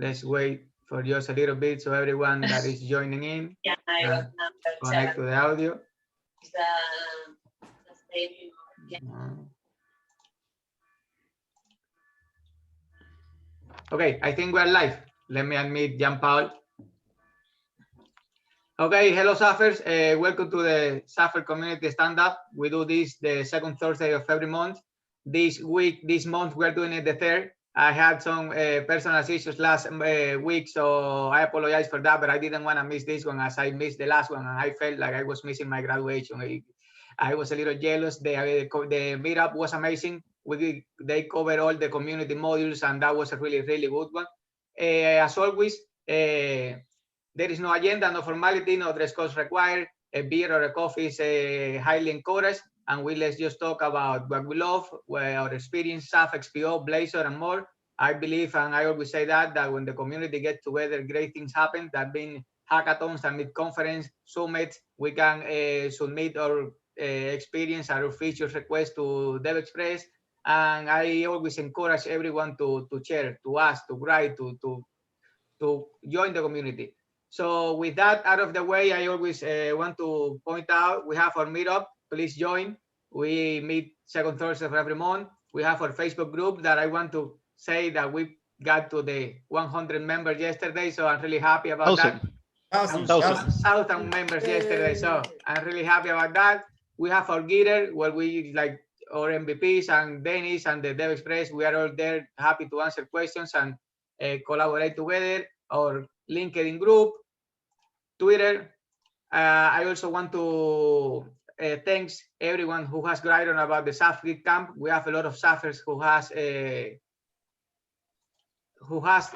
let's wait for just a little bit so everyone that is joining in connect to the audio. Okay, I think we're live. Let me unmute Jean-Paul. Okay, hello XAFers. Welcome to the XAFer community stand-up. We do this the second Thursday of every month. This month, we're doing it the third. I had some personal issues last week, so I apologize for that, but I didn't want to miss this one as I missed the last one, and I felt like I was missing my graduation. I was a little jealous. The meetup was amazing. They covered all the community modules, and that was a really, really good one. As always, there is no agenda, no formality, no dress code required. A beer or a coffee is highly encouraged, and let's just talk about what we love, our experience, XAF, XPO, Blazor, and more. I believe, and I always say that when the community gets together, great things happen. That being hackathons and mid-conference summits, we can submit our experience, our features requests to DevExpress, and I always encourage everyone to share, to ask, to write, to join the community. So with that out of the way, I always want to point out we have our meetup. Please join. We meet second Thursday of every month. We have our Facebook group that I want to say that we got to the 100 members yesterday. So I'm really happy about that. 1,000 members yesterday. So I'm really happy about that. We have our Gitter where we like our MVPs and Dennis and the DevExpress. We are all there happy to answer questions and collaborate together. Our LinkedIn group, Twitter. I also want to thanks everyone who has written about the XAF Geek Camp. We have a lot of XAFers who has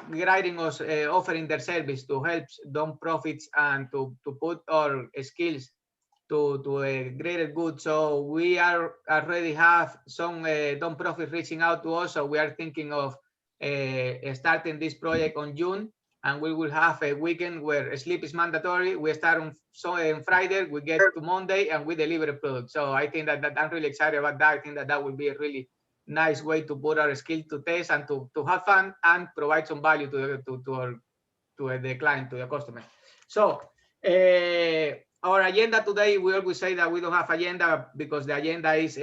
writing us offering their service to help non-profits and to put our skills to a greater good. So we are already have some non-profit reaching out to us. So we are thinking of starting this project on June. And we will have a weekend where sleep is mandatory. We start on Friday, we get to Monday, and we deliver a product. So I think that I'm really excited about that. I think that will be a really nice way to put our skill to test and to have fun and provide some value to the client, to the customer. So our agenda today, we always say that we don't have agenda because the agenda is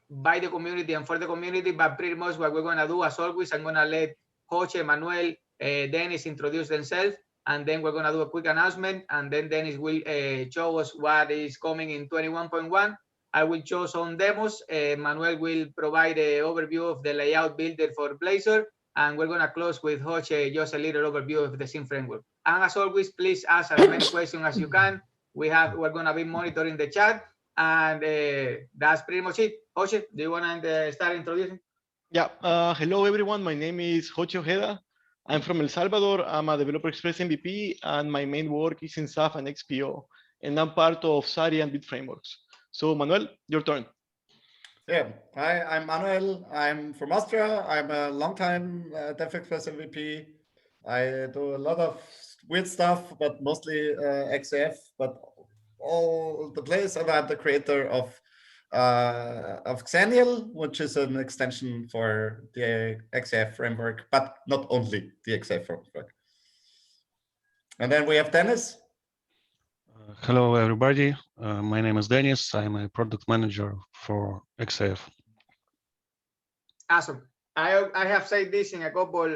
by the community and for the community, but pretty much what we're going to do, as always, I'm going to let Jose, Manuel, Dennis introduce themselves, and then we're going to do a quick announcement, and then Dennis will show us what is coming in 21.1. I will show some demos. Manuel will provide an overview of the layout builder for Blazor, and we're going to close with Jose, just a little overview of the Sync framework. And as always, please ask as many questions as you can. We're going to be monitoring the chat, and that's pretty much it. Jose, do you want to start introducing? Yeah. Hello, everyone. My name is Jose Ojeda. I'm from El Salvador. I'm a Developer Express MVP, and my main work is in XAF and XPO, and I'm part of SARI and Bit frameworks. So, Manuel, your turn. Yeah. Hi, I'm Manuel. I'm from Austria. I'm a longtime DevExpress MVP. I do a lot of weird stuff, but mostly XAF, but all the place. And I'm the creator of XANIAL, which is an extension for the XAF framework, but not only the XAF framework. And then we have Dennis. Hello, everybody. My name is Dennis. I'm a product manager for XAF. Awesome. I have said this in a couple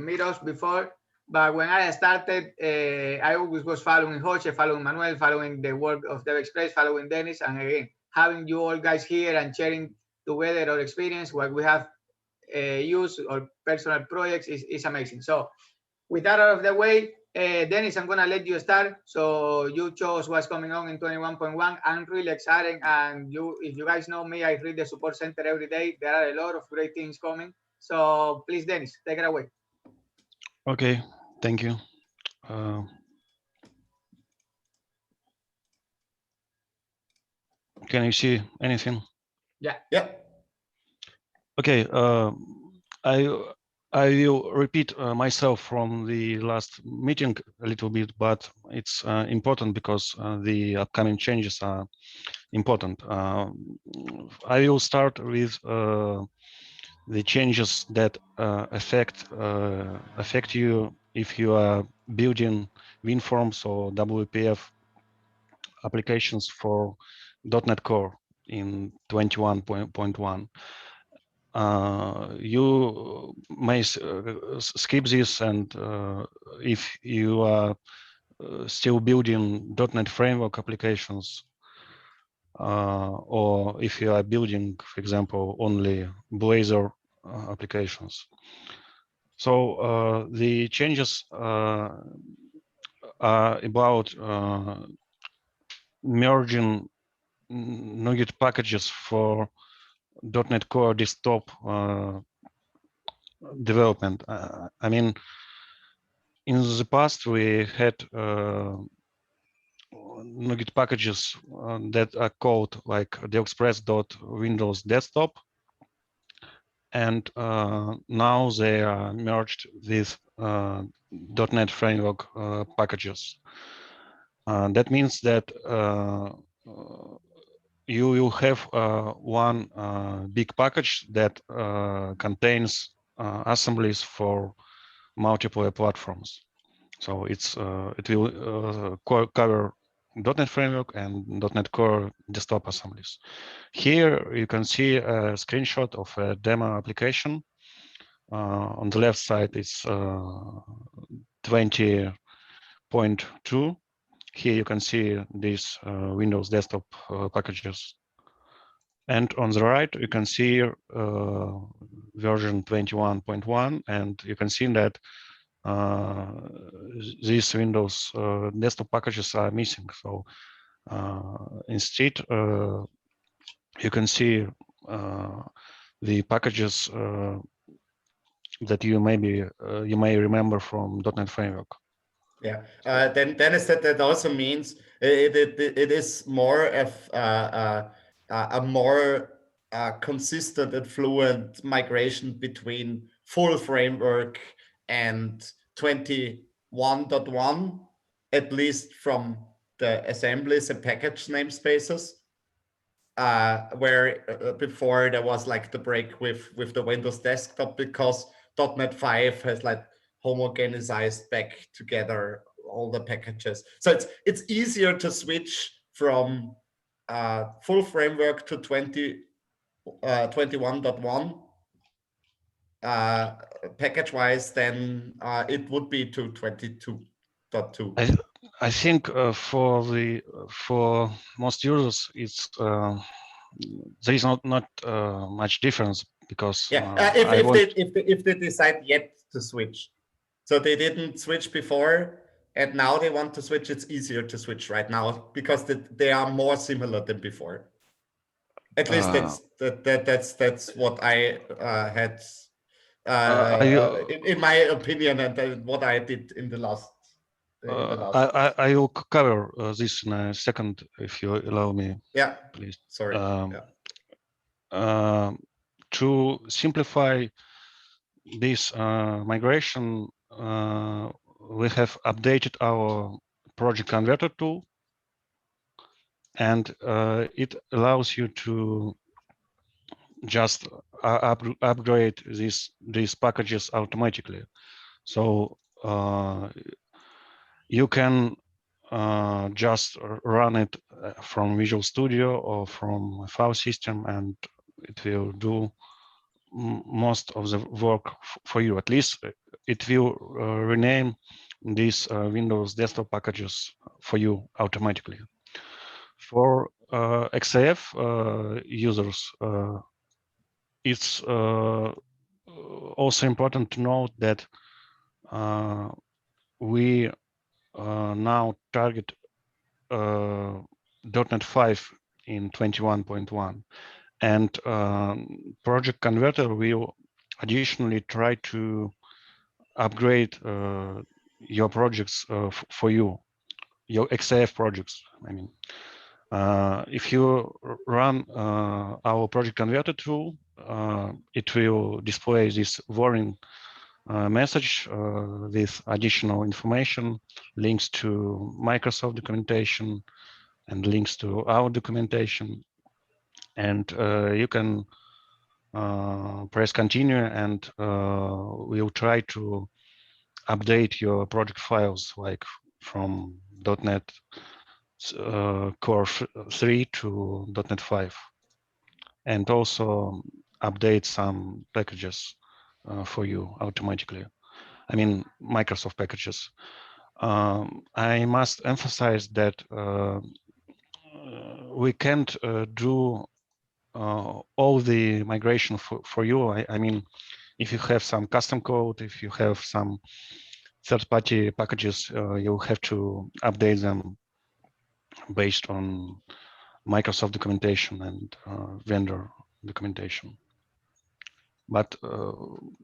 meetups before, but when I started, I always was following Jose, following Manuel, following the work of DevExpress, following Dennis, and again, having you all guys here and sharing together our experience, what we have used or personal projects is amazing. So with that out of the way, Dennis, I'm going to let you start. So you chose what's coming on in 21.1. I'm really excited. And if you guys know me, I read the support center every day. There are a lot of great things coming. So please, Dennis, take it away. Okay, thank you. Can you see anything? Yeah. Yeah. Okay. I will repeat myself from the last meeting a little bit, but it's important because the upcoming changes are important. I will start with the changes that affect you if you are building WinForms or WPF applications for .NET Core in 21.1. You may skip this, and if you are still building .NET Framework applications, or if you are building, for example, only Blazor applications. So the changes are about merging NuGet packages for .NET Core desktop development. I mean, in the past we had NuGet packages that are called like deexpress.windows desktop, and now they are merged with .NET Framework packages. That means that you will have one big package that contains assemblies for multiple platforms. So it will cover .NET Framework and .NET Core desktop assemblies. Here you can see a screenshot of a demo application. On the left side, it's 20.2. Here you can see these Windows desktop packages. And on the right, you can see version 21.1, and you can see that these Windows desktop packages are missing. So instead, you can see the packages that you may remember from .NET Framework. Yeah. Then Dennis said that also means it is more of a more consistent and fluent migration between full framework and 21.1, at least from the assemblies and package namespaces, where before there was like the break with the Windows desktop, because .NET 5 has like homogenized back together all the packages. So it's easier to switch from full framework to 21.1 package-wise than it would be to 22.2. I think for most users, it's there is not much difference, because if they decide yet to switch, so they didn't switch before and now they want to switch, it's easier to switch right now because they are more similar than before. At least that's what I had in my opinion, and what I did in the last. I will cover this in a second, if you allow me. Yeah, please. Sorry. To simplify this migration, we have updated our project converter tool, and it allows you to just upgrade these packages automatically. So you can just run it from Visual Studio or from a file system, and it will do most of the work for you. At least it will rename these Windows desktop packages for you automatically. For XAF users, it's also important to note that we now target .NET 5 in 21.1, and Project Converter will additionally try to upgrade your projects for you, your XAF projects. I mean, if you run our Project Converter tool, it will display this warning message with additional information, links to Microsoft documentation, and links to our documentation. And you can press continue, and we'll try to update your project files, like from .NET Core 3 to .NET 5, and also update some packages for you automatically. I mean, Microsoft packages. I must emphasize that we can't do all the migration for you. I mean, if you have some custom code, if you have some third-party packages, you'll have to update them based on Microsoft documentation and vendor documentation. But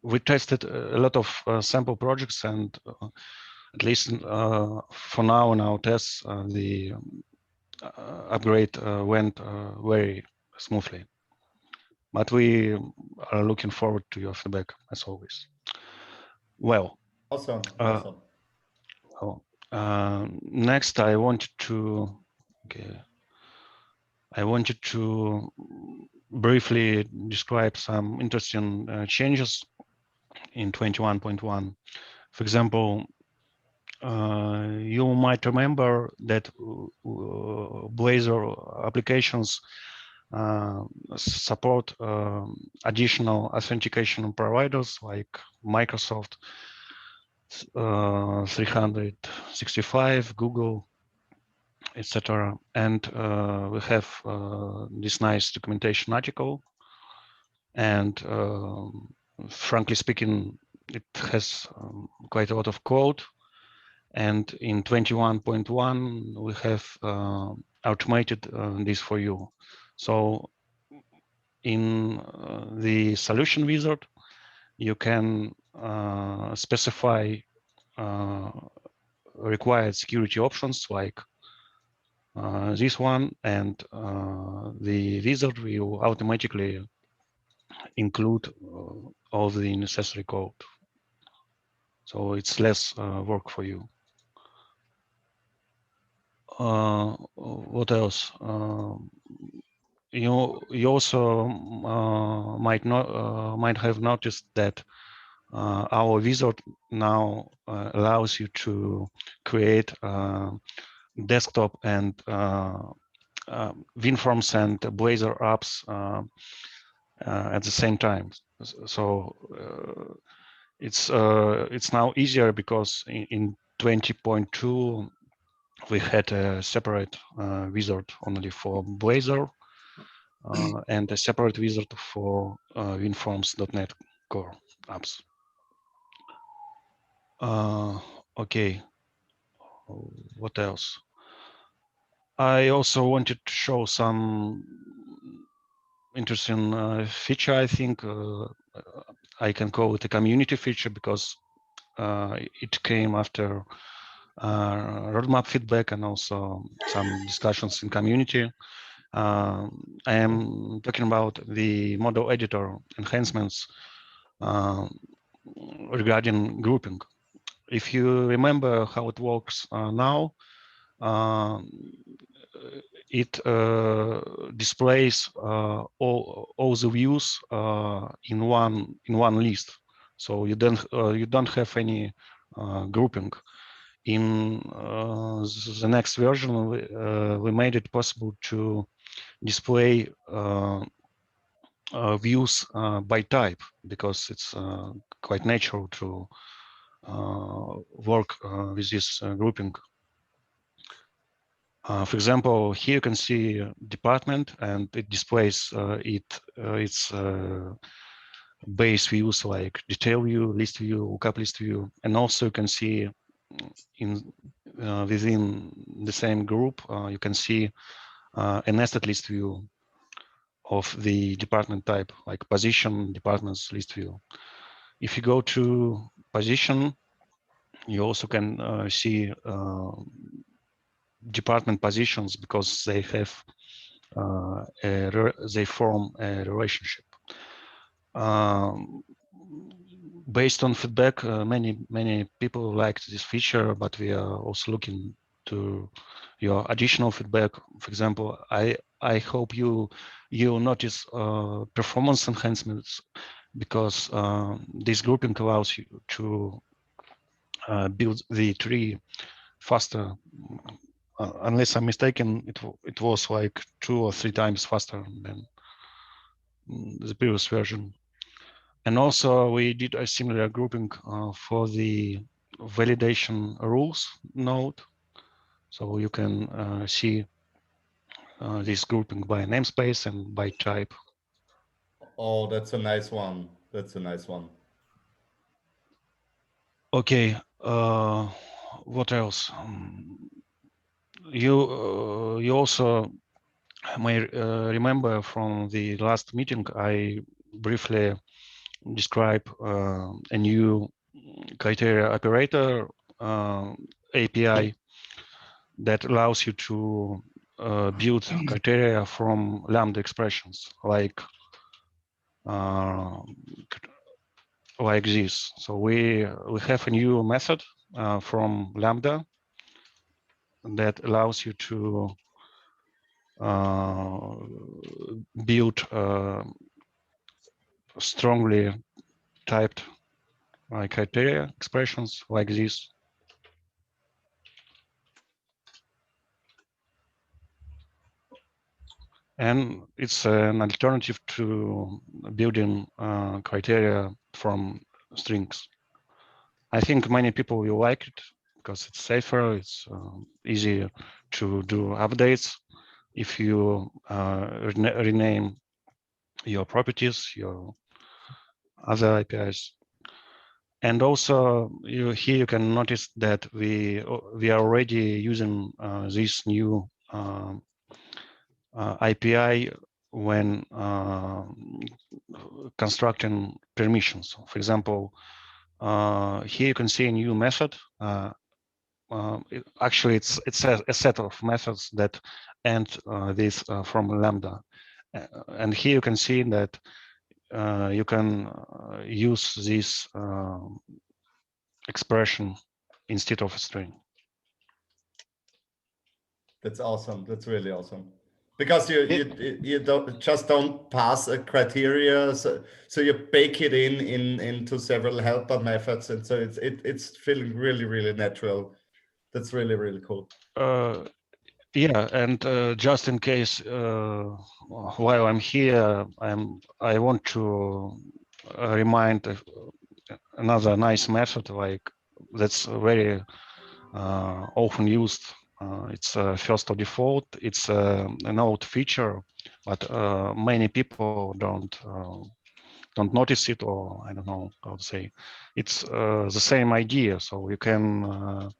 we tested a lot of sample projects, and at least for now in our tests, the upgrade went very smoothly. But we are looking forward to your feedback as always. Well, Awesome. next I wanted to briefly describe some interesting changes in 21.1. For example, you might remember that Blazor applications support additional authentication providers like Microsoft 365, Google, etc. And we have this nice documentation article. And frankly speaking, it has quite a lot of code. And in 21.1, we have automated this for you. So in the solution wizard, you can specify required security options like this one, and the wizard will automatically include all the necessary code. So it's less work for you. What else? You also might have noticed that our wizard now allows you to create desktop and WinForms and Blazor apps at the same time. So it's now easier because in 20.2 we had a separate wizard only for Blazor and a separate wizard for WinForms.NET Core apps. Okay, what else? I also wanted to show some interesting feature. I think I can call it a community feature because it came after roadmap feedback and also some discussions in community. I am talking about the model editor enhancements regarding grouping. If you remember how it works now, it displays all the views in one list, so you don't have any grouping. In the next version, we made it possible to display views by type, because it's quite natural to work with this grouping. For example, here you can see department, and it displays its base views like detail view, list view, lookup list view, and also you can see in within the same group you can see a nested list view of the department type, like position, departments, list view. If you go to position, you also can see department positions, because they have they form a relationship. Based on feedback, many people liked this feature, but we are also looking to your additional feedback. For example, I hope you notice performance enhancements, because this grouping allows you to build the tree faster. Unless I'm mistaken, it was like 2 or 3 times faster than the previous version. And also we did a similar grouping for the validation rules node. So you can see this grouping by namespace and by type. Oh, that's a nice one. That's a nice one. Okay, what else? You also may remember from the last meeting, I briefly describe a new criteria operator API that allows you to build criteria from Lambda expressions like this. So we have a new method from Lambda that allows you to build strongly typed criteria expressions like this. And it's an alternative to building criteria from strings. I think many people will like it because it's safer, it's easier to do updates if you rename your properties, your other APIs. And also here you can notice that we are already using this new API when constructing permissions. For example, here you can see a new method. Actually, it's a set of methods that end this from Lambda. And here you can see that you can use this expression instead of a string. That's awesome. That's really awesome. Because you don't pass a criteria, so you bake it into several helper methods, and so it's feeling really natural. That's really cool. Yeah, and just in case while I'm here, I want to remind another nice method like that's very often used. It's first or default. It's an old feature, but many people don't notice it, or I don't know how to say. It's the same idea, so you can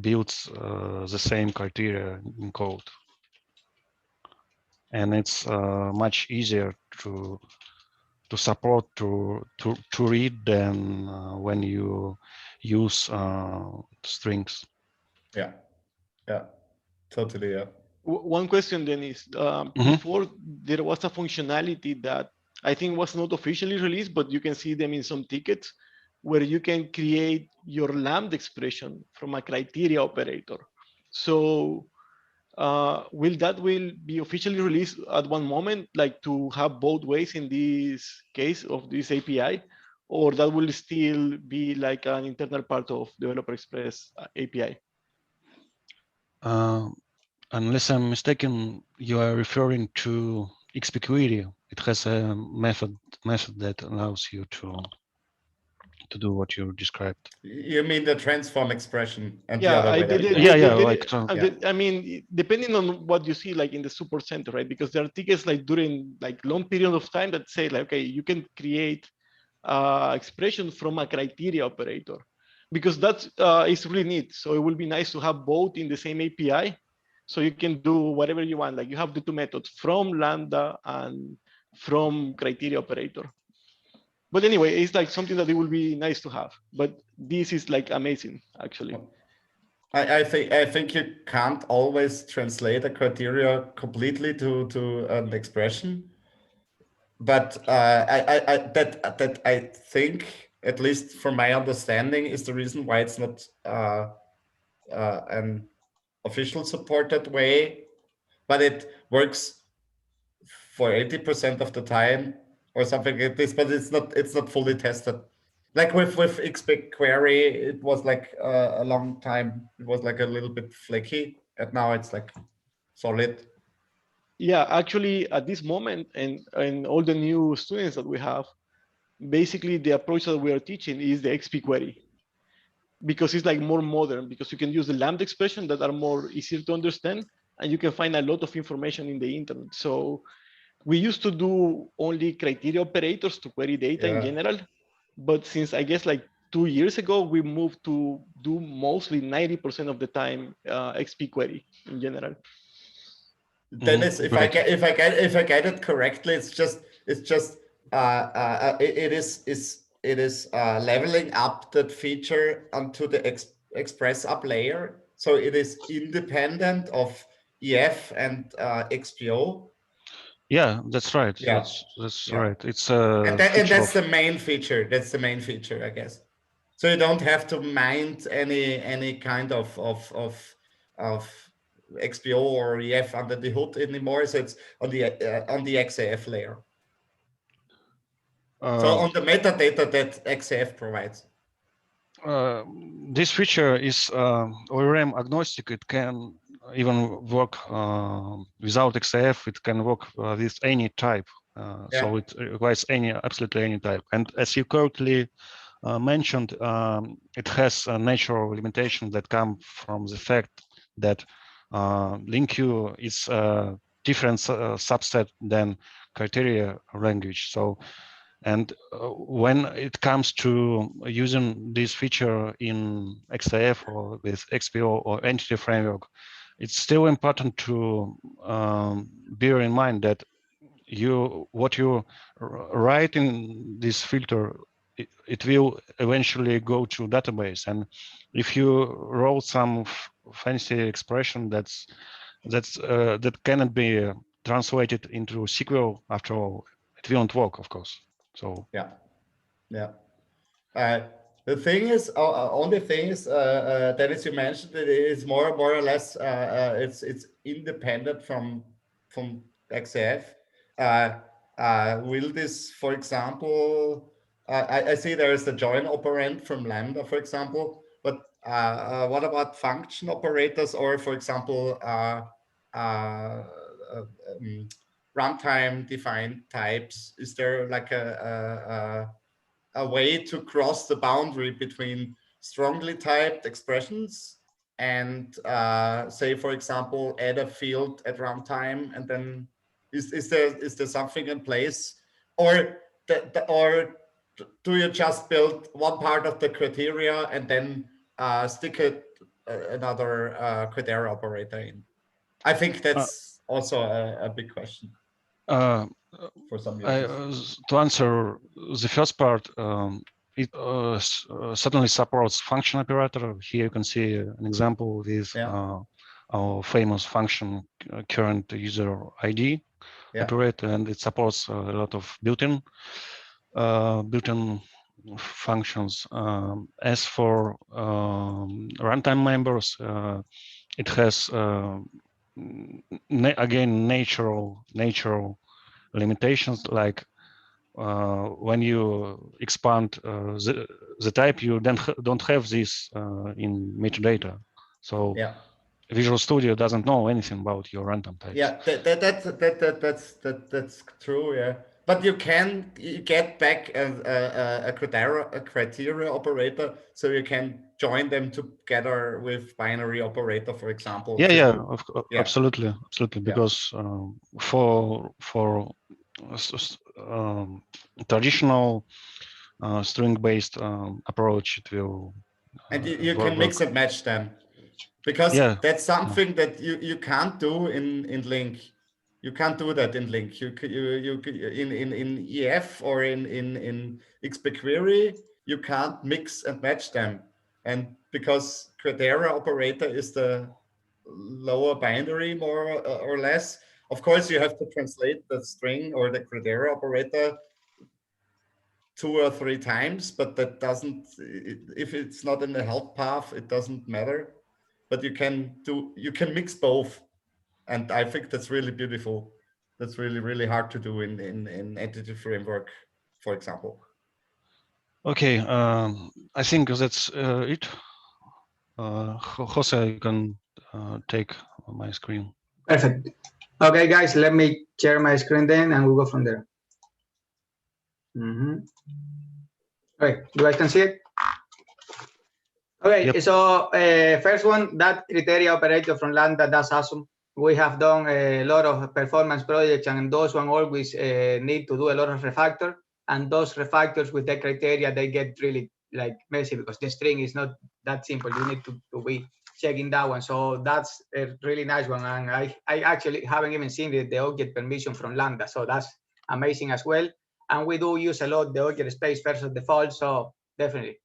build the same criteria in code, and it's much easier to support to read than when you use strings. Yeah, totally. Yeah. One question then is, before there was a functionality that I think was not officially released, but you can see them in some tickets where you can create your Lambda expression from a criteria operator. So will be officially released at one moment, like to have both ways in this case of this API, or that will still be like an internal part of Developer Express API? Unless I'm mistaken, you are referring to XP query. It has a method that allows you to do what you described. You mean the transform expression and Yeah, the other way? I mean, depending on what you see, like in the support center, right? Because there are tickets like during like long period of time that say like, okay, you can create expression from a criteria operator, because that is really neat. So it will be nice to have both in the same API, so you can do whatever you want. Like you have the two methods from Lambda and from criteria operator. But anyway, it's like something that it will be nice to have. But this is like amazing, actually. I think you can't always translate a criteria completely to an expression, but I think, at least from my understanding, is the reason why it's not an official supported way, but it works for 80% of the time or something like this, but it's not fully tested. Like with XBigQuery, it was like a long time, it was like a little bit flaky, and now it's like solid. Yeah, actually, at this moment, and all the new students that we have, basically the approach that we are teaching is the XP query, because it's like more modern, because you can use the Lambda expression that are more easier to understand, and you can find a lot of information in the internet. So we used to do only criteria operators to query data in general, but since I guess like 2 years ago, we moved to do mostly 90% of the time XP query in general. Dennis, if I get it correctly, it is leveling up that feature onto the Express Up layer, so it is independent of EF and XPO. Yeah, that's right. Yeah. That's Yeah. right. It's And that's the main feature. That's the main feature, I guess. So you don't have to mind any kind of XPO or EF under the hood anymore. So it's on the XAF layer. So on the metadata that XAF provides. This feature is ORM agnostic. It can even work without XAF. It can work with any type. So it requires absolutely any type. And as you correctly mentioned, it has a natural limitation that come from the fact that LINQ is a different subset than criteria language. So, and when it comes to using this feature in XAF or with XPO or entity framework, it's still important to bear in mind that what you write in this filter, it will eventually go to database. And if you wrote some fancy expression that cannot be translated into SQL, after all, it won't work, of course. So the thing is, only thing is, Dennis, you mentioned it is more or less it's independent from XAF. Will this, for example, I see there is the join operand from Lambda, for example, but what about function operators, or for example, runtime defined types? Is there like a way to cross the boundary between strongly typed expressions and say, for example, add a field at runtime, and then is there something in place, or do you just build one part of the criteria and then stick another criteria operator in? I think that's also a big question for some users. To answer the first part, it certainly supports function operator. Here you can see an example with our famous function current user ID operator, and it supports a lot of built-in functions. As for runtime members, it has again natural limitations, like when you expand the type, you then don't have this in metadata. So Visual Studio doesn't know anything about your runtime types. Yeah, that's true. Yeah, but you can get back a criteria operator, so you can join them together with binary operator, for example. Absolutely, because for traditional string-based approach, it will. And you can mix and match them, because that's something that you can't do in LINQ. You can't do that in LINQ. You in EF or in XBigQuery, you can't mix and match them, and because criteria operator is the lower binary, more or less. Of course, you have to translate the string or the criteria operator 2 or 3 times, but that doesn't, if it's not in the help path, it doesn't matter. but you can mix both. And I think that's really beautiful. That's really, really hard to do in entity framework, for example. Okay, I think that's it. Jose, you can take my screen. Perfect. Okay, guys, let me share my screen then, and we'll go from there. Okay, you guys can see it? Okay, Yep. so first one, that criteria operator from Lambda, that's awesome. We have done a lot of performance projects, and those one always need to do a lot of refactor. And those refactors with that criteria, they get really like messy because the string is not that simple. You need to be checking that one. So that's a really nice one. And I actually haven't even seen the object permission from Lambda. So that's amazing as well. And we do use a lot the object space versus default. So definitely,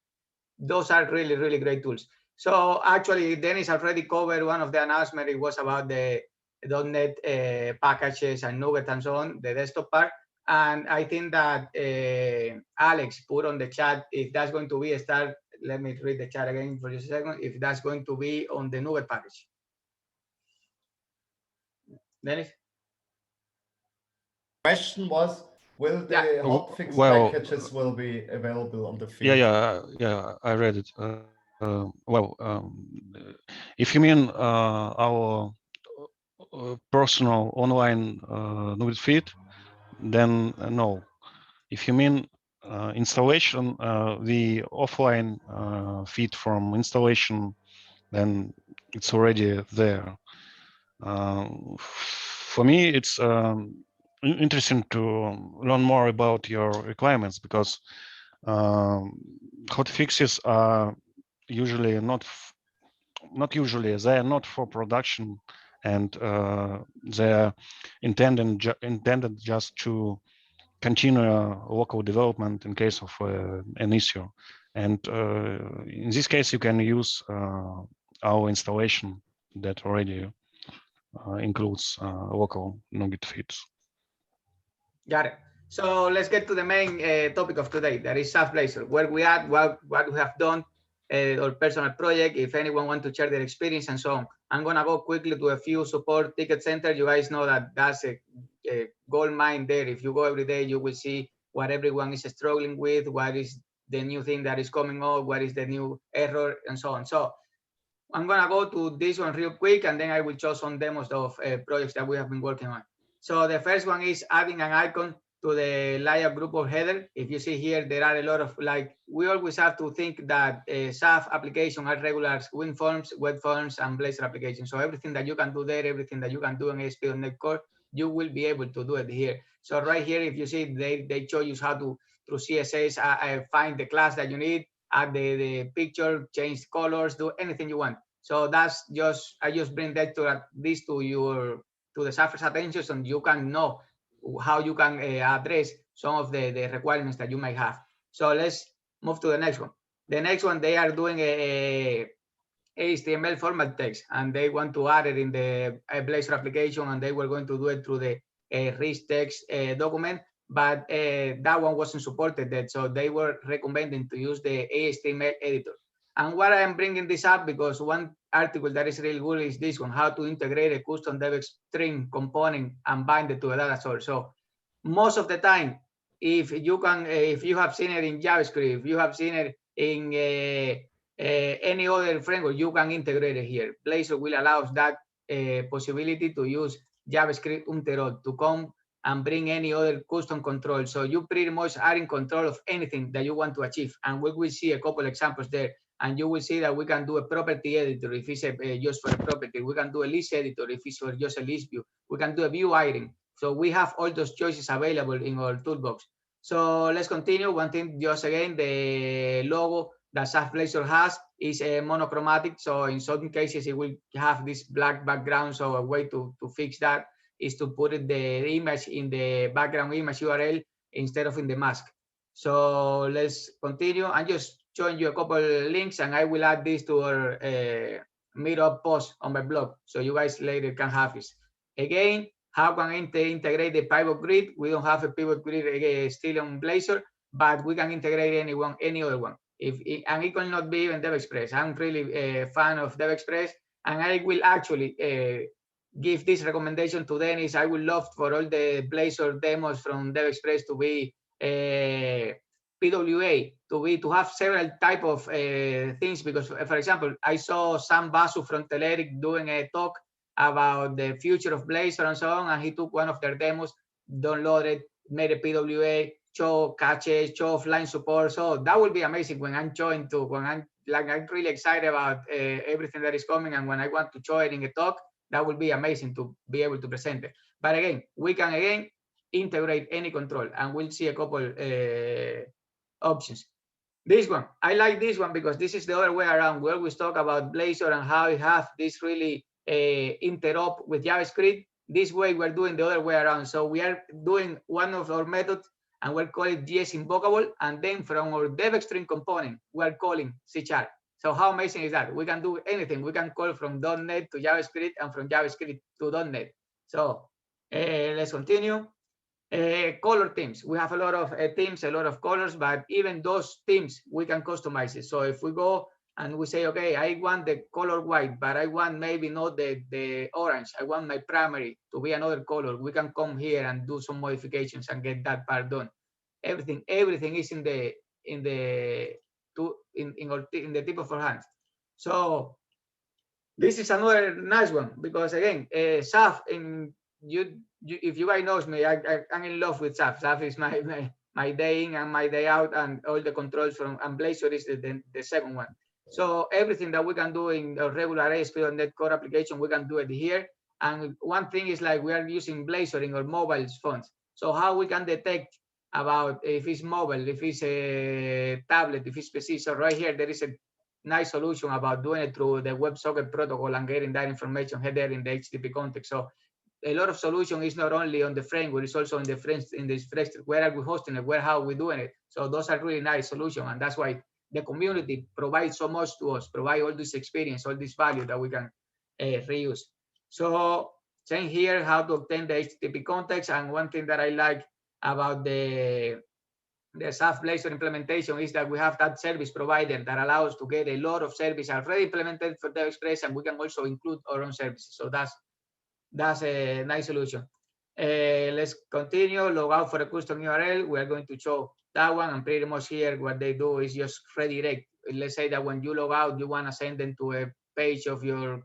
those are really, really great tools. So actually, Dennis already covered one of the announcements. It was about the .NET packages and Nugget and so on, the desktop part. And I think that Alex put on the chat, if that's going to be a start, let me read the chat again for just a second, if that's going to be on the Nugget package. Dennis? Question was, will the hotfix packages will be available on the field? Yeah, I read it. If you mean our personal online Nugget feed, then no. If you mean installation, the offline feed from installation, then it's already there. For me, it's interesting to learn more about your requirements, because hotfixes are usually they are not for production, and they are intended just to continue local development in case of an issue. And in this case, you can use our installation that already includes local NuGet feeds. Got it. So let's get to the main topic of today, that is SAF Blazor, where we are, what we have done, or personal project, if anyone wants to share their experience and so on. I'm going to go quickly to a few support ticket centers. You guys know that that's a gold mine there. If you go every day, you will see what everyone is struggling with, what is the new thing that is coming up, what is the new error, and so on. So I'm going to go to this one real quick, and then I will show some demos of projects that we have been working on. So the first one is adding an icon to the layout group of header. If you see here, there are a lot of, like, we always have to think that SAF application are regular WinForms, web forms, and Blazor applications. So everything that you can do there, everything that you can do in ASP.NET Core, you will be able to do it here. So right here, if you see, they show you how to, through CSS, find the class that you need, add the picture, change colors, do anything you want. So that's just, I just bring that to this to your, to the SAFers attention, so you can know how you can address some of the requirements that you might have. So let's move to the next one. The next one, they are doing a HTML format text, and they want to add it in the Blazor application, and they were going to do it through the rich text document, but that one wasn't supported yet. So they were recommending to use the HTML editor. And why I'm bringing this up, because one article that is really good is this one, how to integrate a custom dev string component and bind it to a data source. So most of the time, if you can, if you have seen it in JavaScript, if you have seen it in any other framework, you can integrate it here. Blazor will allow that possibility to use JavaScript Unterot to come and bring any other custom control. So you pretty much are in control of anything that you want to achieve. And we will see a couple examples there. And you will see that we can do a property editor if it's just for a property. We can do a list editor if it's for just a list view. We can do a view item. So we have all those choices available in our toolbox. So let's continue. One thing, just again, the logo that SAF Blazor has is monochromatic. So in some cases, it will have this black background. So a way to fix that is to put it, the image in the background image URL instead of in the mask. So let's continue. I'm just showing you a couple links, and I will add this to our Meetup post on my blog, so you guys later can have this. Again, how can I integrate the pivot grid? We don't have a pivot grid still on Blazor, but we can integrate any other one. And it will not be even DevExpress. I'm really a fan of DevExpress, and I will actually give this recommendation to Dennis. I would love for all the Blazor demos from DevExpress to be PWA, to have several type of things, because for example, I saw Sam Basu from Telerik doing a talk about the future of Blazor and so on, and he took one of their demos, downloaded, made a PWA, show cache, show offline support. So that will be amazing when I'm joined to, when I'm really excited about everything that is coming, and when I want to show it in a talk, that will be amazing to be able to present it. But again, we can integrate any control, and we'll see a couple options. This one, I like this one because this is the other way around. We always talk about Blazor and how it has this really interop with JavaScript. This way we're doing the other way around. So we are doing one of our methods and we'll call it JS invocable, and then from our DevExtreme component, we're calling C#. So how amazing is that? We can do anything. We can call from .NET to JavaScript and from JavaScript to .NET. So let's continue. Color themes. We have a lot of themes, a lot of colors, but even those themes we can customize it. So if we go and we say, okay, I want the color white, but I want maybe not the orange. I want my primary to be another color. We can come here and do some modifications and get that part done. Everything is in the tip of our hands. So this is another nice one because again, XAF if you guys knows me, I'm in love with XAF. XAF is my day in and my day out, and all the controls from, and Blazor is the second one. So everything that we can do in a regular ASP.NET Core application, we can do it here. And one thing is like we are using Blazor in our mobile phones. So how we can detect about if it's mobile, if it's a tablet, if it's PC. So right here, there is a nice solution about doing it through the WebSocket protocol and getting that information header in the HTTP context. So a lot of solution is not only on the framework, it's also in the where are we hosting it, how are we doing it. So those are really nice solutions, and that's why the community provides so much to us, provide all this experience, all this value that we can reuse. So saying here how to obtain the HTTP context, and one thing that I like about the XAF Blazor implementation is that we have that service provider that allows to get a lot of service already implemented for DevExpress, and we can also include our own services. So that's a nice solution. Let's continue. Log out for a custom URL. We are going to show that one, and pretty much here what they do is just redirect. Let's say that when you log out, you want to send them to a page of your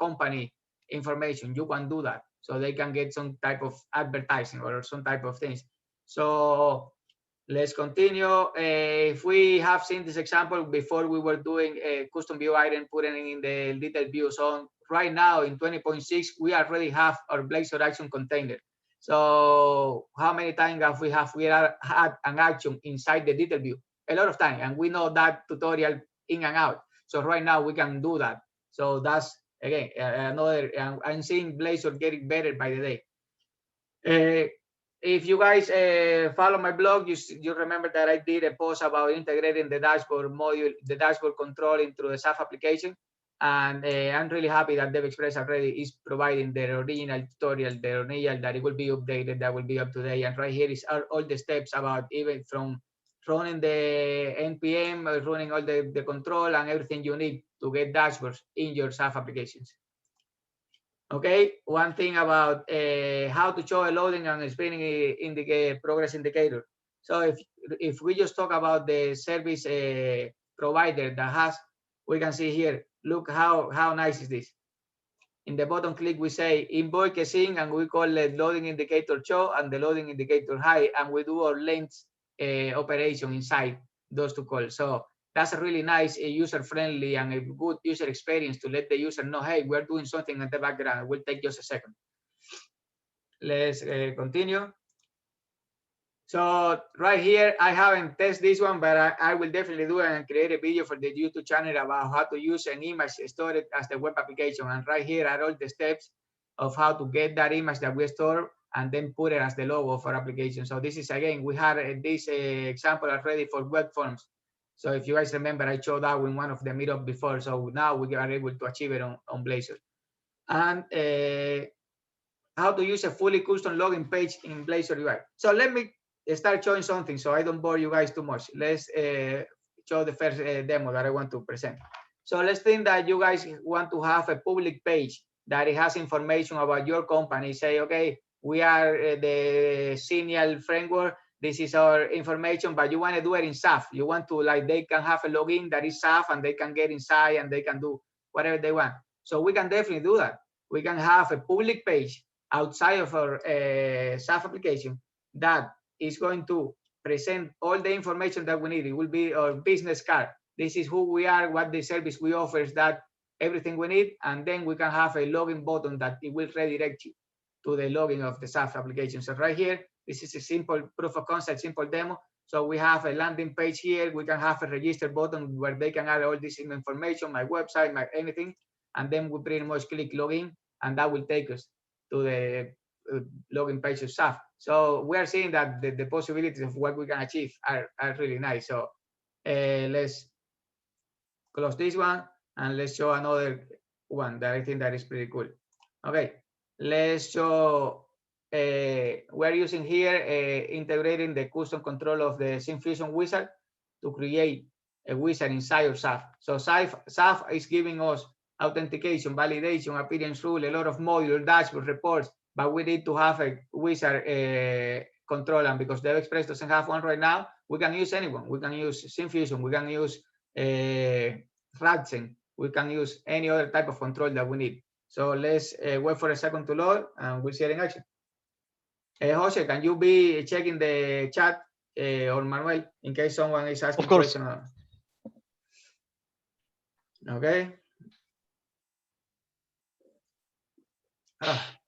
company information. You can do that, so they can get some type of advertising or some type of things. So let's continue. If we have seen this example before, we were doing a custom view item, putting in the little view zone. Right now in 20.6, we already have our Blazor action container. So how many times have we had an action inside the detail view? A lot of time, and we know that tutorial in and out. So right now we can do that. So that's again another. I'm seeing Blazor getting better by the day. If you guys follow my blog, you remember that I did a post about integrating the dashboard module, the dashboard control into the XAF application. And I'm really happy that DevExpress already is providing the original tutorial, the original that it will be updated, that will be up to date. And right here is all the steps about even from running the NPM, running all the control and everything you need to get dashboards in your XAF applications. Okay, one thing about how to show a loading and spinning progress indicator. So if we just talk about the service provider that has, we can see here, look how nice is this. In the bottom click, we say invoke a sync, and we call it loading indicator show and the loading indicator high, and we do our length operation inside those two calls. So that's a really nice, user-friendly, and a good user experience to let the user know, hey, we're doing something in the background. It will take just a second. Let's continue. So right here, I haven't tested this one, but I will definitely do it and create a video for the YouTube channel about how to use an image, store it as the web application. And right here are all the steps of how to get that image that we store and then put it as the logo for application. So this is, again, we had this example already for web forms. So if you guys remember, I showed that in one of the Meetup before. So now we are able to achieve it on Blazor. And how to use a fully custom login page in Blazor UI. So let me start showing something so I don't bore you guys too much. Let's show the first demo that I want to present. So let's think that you guys want to have a public page that it has information about your company. Say, okay, we are the Signal framework. This is our information, but you want to do it in XAF. You want to, like, they can have a login that is XAF and they can get inside and they can do whatever they want. So we can definitely do that. We can have a public page outside of our XAF application that is going to present all the information that we need. It will be our business card. This is who we are, what the service we offer, is that everything we need. And then we can have a login button that it will redirect you to the login of the XAF application. So right here, this is a simple proof of concept, simple demo. So we have a landing page here. We can have a register button where they can add all this information, my website, my anything. And then we pretty much click login, and that will take us to the login page of XAF. So we are seeing that the possibilities of what we can achieve are really nice. So let's close this one and let's show another one that I think that is pretty cool. Okay, let's show we're using here integrating the custom control of the Syncfusion wizard to create a wizard inside of XAF. So XAF is giving us authentication, validation, appearance rule, a lot of modules, dashboard, reports, but we need to have a wizard control. And because DevExpress doesn't have one right now, we can use anyone. We can use Syncfusion, we can use Radzen, we can use any other type of control that we need. So let's wait for a second to load and we'll see it in action. Jose, can you be checking the chat or Manuel in case someone is asking? Of course. Okay.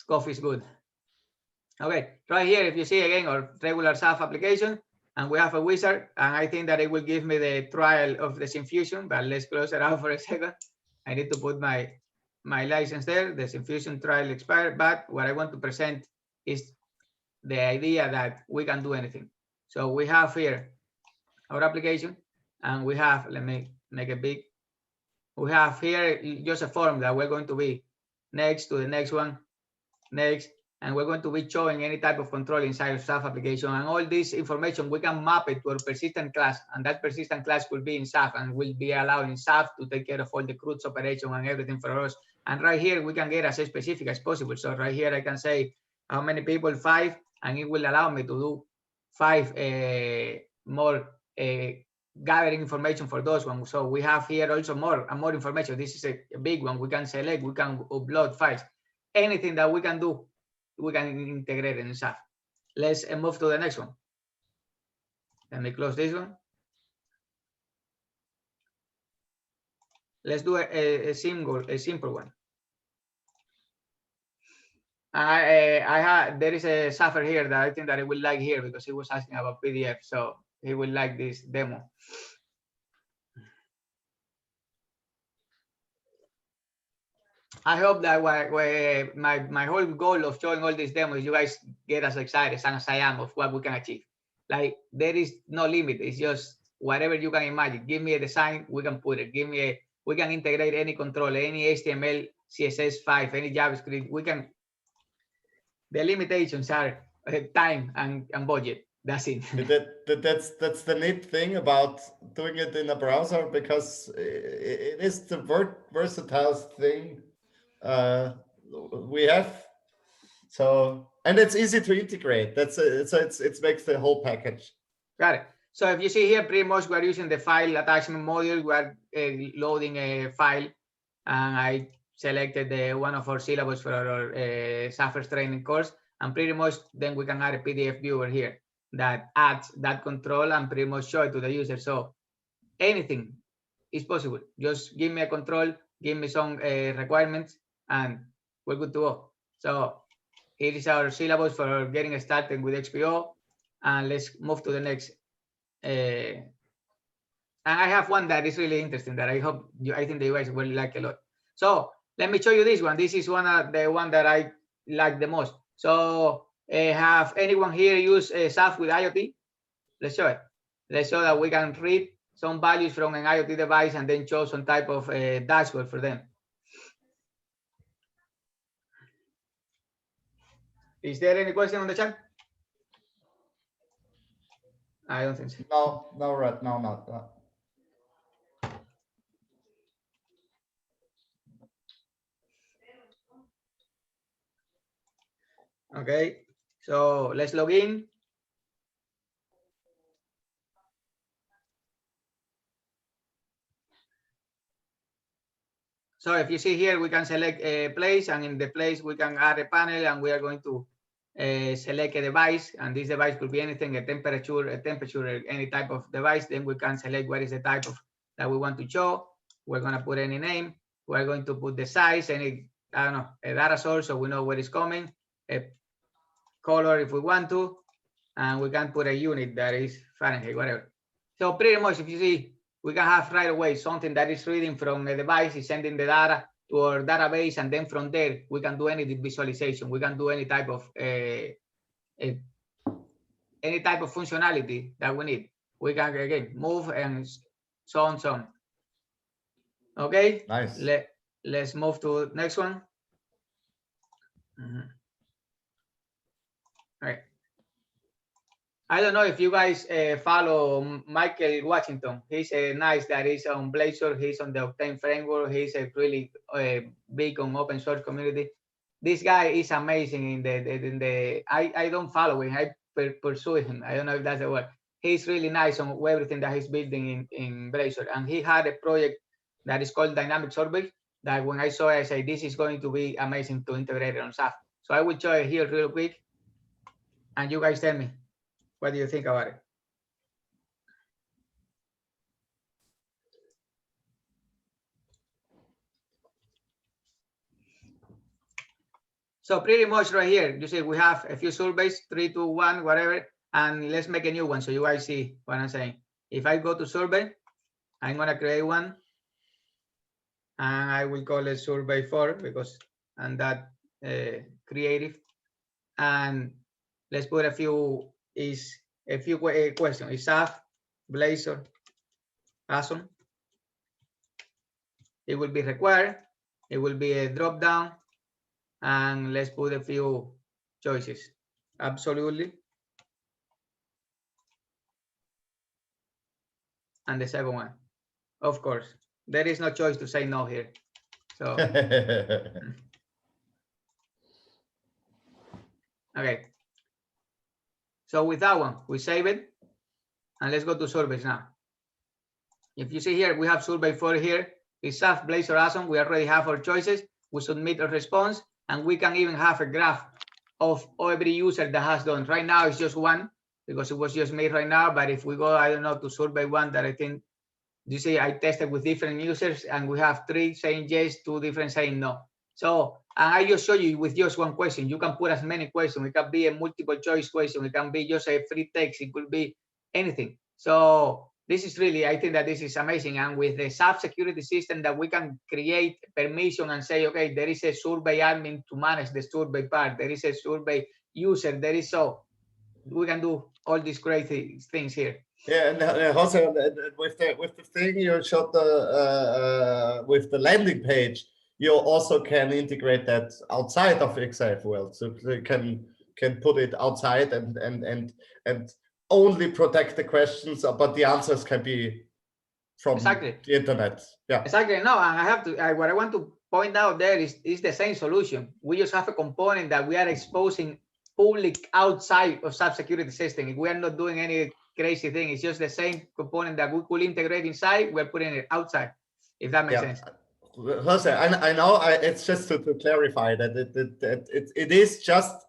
Coffee is good. Okay, right here, if you see again our regular XAF application, and we have a wizard, and I think that it will give me the trial of the Syncfusion, but let's close it out for a second. I need to put my license there. The Syncfusion trial expired, but what I want to present is the idea that we can do anything. So we have here our application, and we have, let me make it big. We have here just a form that we're going to be next to the next one, next, and we're going to be showing any type of control inside of XAF application. And all this information, we can map it to a persistent class, and that persistent class will be in XAF and will be allowed in XAF to take care of all the CRUD's operation and everything for us. And right here, we can get as specific as possible. So right here, I can say how many people, 5, and it will allow me to do 5 more gathering information for those ones. So we have here also more information. This is a big one. We can select, we can upload files. Anything that we can do, we can integrate in XAF. Let's move to the next one. Let me close this one. Let's do a simple one. There is a XAFer here that I think that I will like here because he was asking about PDF, so he will like this demo. I hope that my whole goal of showing all these demos, you guys get as excited as I am of what we can achieve. Like, there is no limit. It's just whatever you can imagine. Give me a design, we can put it. We can integrate any control, any HTML, CSS5, any JavaScript. We can. The limitations are time and budget. That's it. That's the neat thing about doing it in a browser, because it is the versatile thing we have. So, and it's easy to integrate. It makes the whole package. Got it. So if you see here, pretty much we're using the file attachment module. We're loading a file, and I selected one of our syllabus for our XAFers training course, and pretty much then we can add a PDF viewer here that adds that control and pretty much show it to the user. So anything is possible. Just give me a control, give me some requirements, and we're good to go. So here is our syllabus for getting started with XPO, and let's move to the next. And I have one that is really interesting that I think you guys will like a lot. So let me show you this one. This is the one that I like the most. So have anyone here use XAF with IoT? Let's show it. Let's show that we can read some values from an IoT device and then show some type of dashboard for them. Is there any question on the chat? I don't think so. No, right now not. Okay, so let's log in. So if you see here, we can select a place, and in the place we can add a panel, and we are going to select a device, and this device could be anything, a temperature, any type of device. Then we can select what is the type of that we want to show. We're going to put any name. We're going to put the size, any, I don't know, a data source, so we know where it's coming, a color if we want to, and we can put a unit that is Fahrenheit, whatever. So pretty much, if you see, we can have right away something that is reading from a device, is sending the data to our database, and then from there we can do any visualization. We can do any type of functionality that we need. We can again move and so on, so on. Okay. Nice. Let's move to next one. All right. I don't know if you guys follow Michael Washington. He's nice that he's on Blazor. He's on the Octane framework. He's a really big on open source community. This guy is amazing in the I don't follow him. I pursue him. I don't know if that's the word. He's really nice on everything that he's building in Blazor. And he had a project that is called Dynamic Survey that when I saw it, I said, this is going to be amazing to integrate it on SAF. So I will show it here real quick. And you guys tell me, what do you think about it? So pretty much right here, you see we have a few surveys, 3, 2, 1, whatever, and let's make a new one so you guys see what I'm saying. If I go to survey, I'm gonna create one, and I will call it survey 4 because I'm that creative. And let's put a few questions. Is XAF, Blazor, awesome? It will be required. It will be a drop down, and let's put a few choices. Absolutely. And the second one, of course, there is no choice to say no here. So okay. So with that one, we save it, and let's go to surveys now. If you see here, we have survey 4 here. It's XAF, Blazor, awesome. We already have our choices. We submit a response, and we can even have a graph of every user that has done. Right now, it's just one because it was just me right now. But if we go, I don't know, to survey 1, that I think, you see, I tested with different users, and we have 3 saying yes, 2 different saying no. So, and I just show you with just one question. You can put as many questions. It can be a multiple choice question. It can be just a free text. It could be anything. So this is really, I think that this is amazing. And with the SAF security system that we can create permission and say, okay, there is a survey admin to manage the survey part. There is a survey user. There is, so we can do all these crazy things here. Yeah, and also with the thing you showed with the landing page, you also can integrate that outside of XAF world, so you can put it outside and only protect the questions, but the answers can be from exactly the internet. Yeah, exactly. No, and I have to. What I want to point out there is the same solution. We just have a component that we are exposing public outside of SAF security system. We are not doing any crazy thing. It's just the same component that we could integrate inside. We're putting it outside, if that makes sense. Jose, I know. It's just to clarify that it is just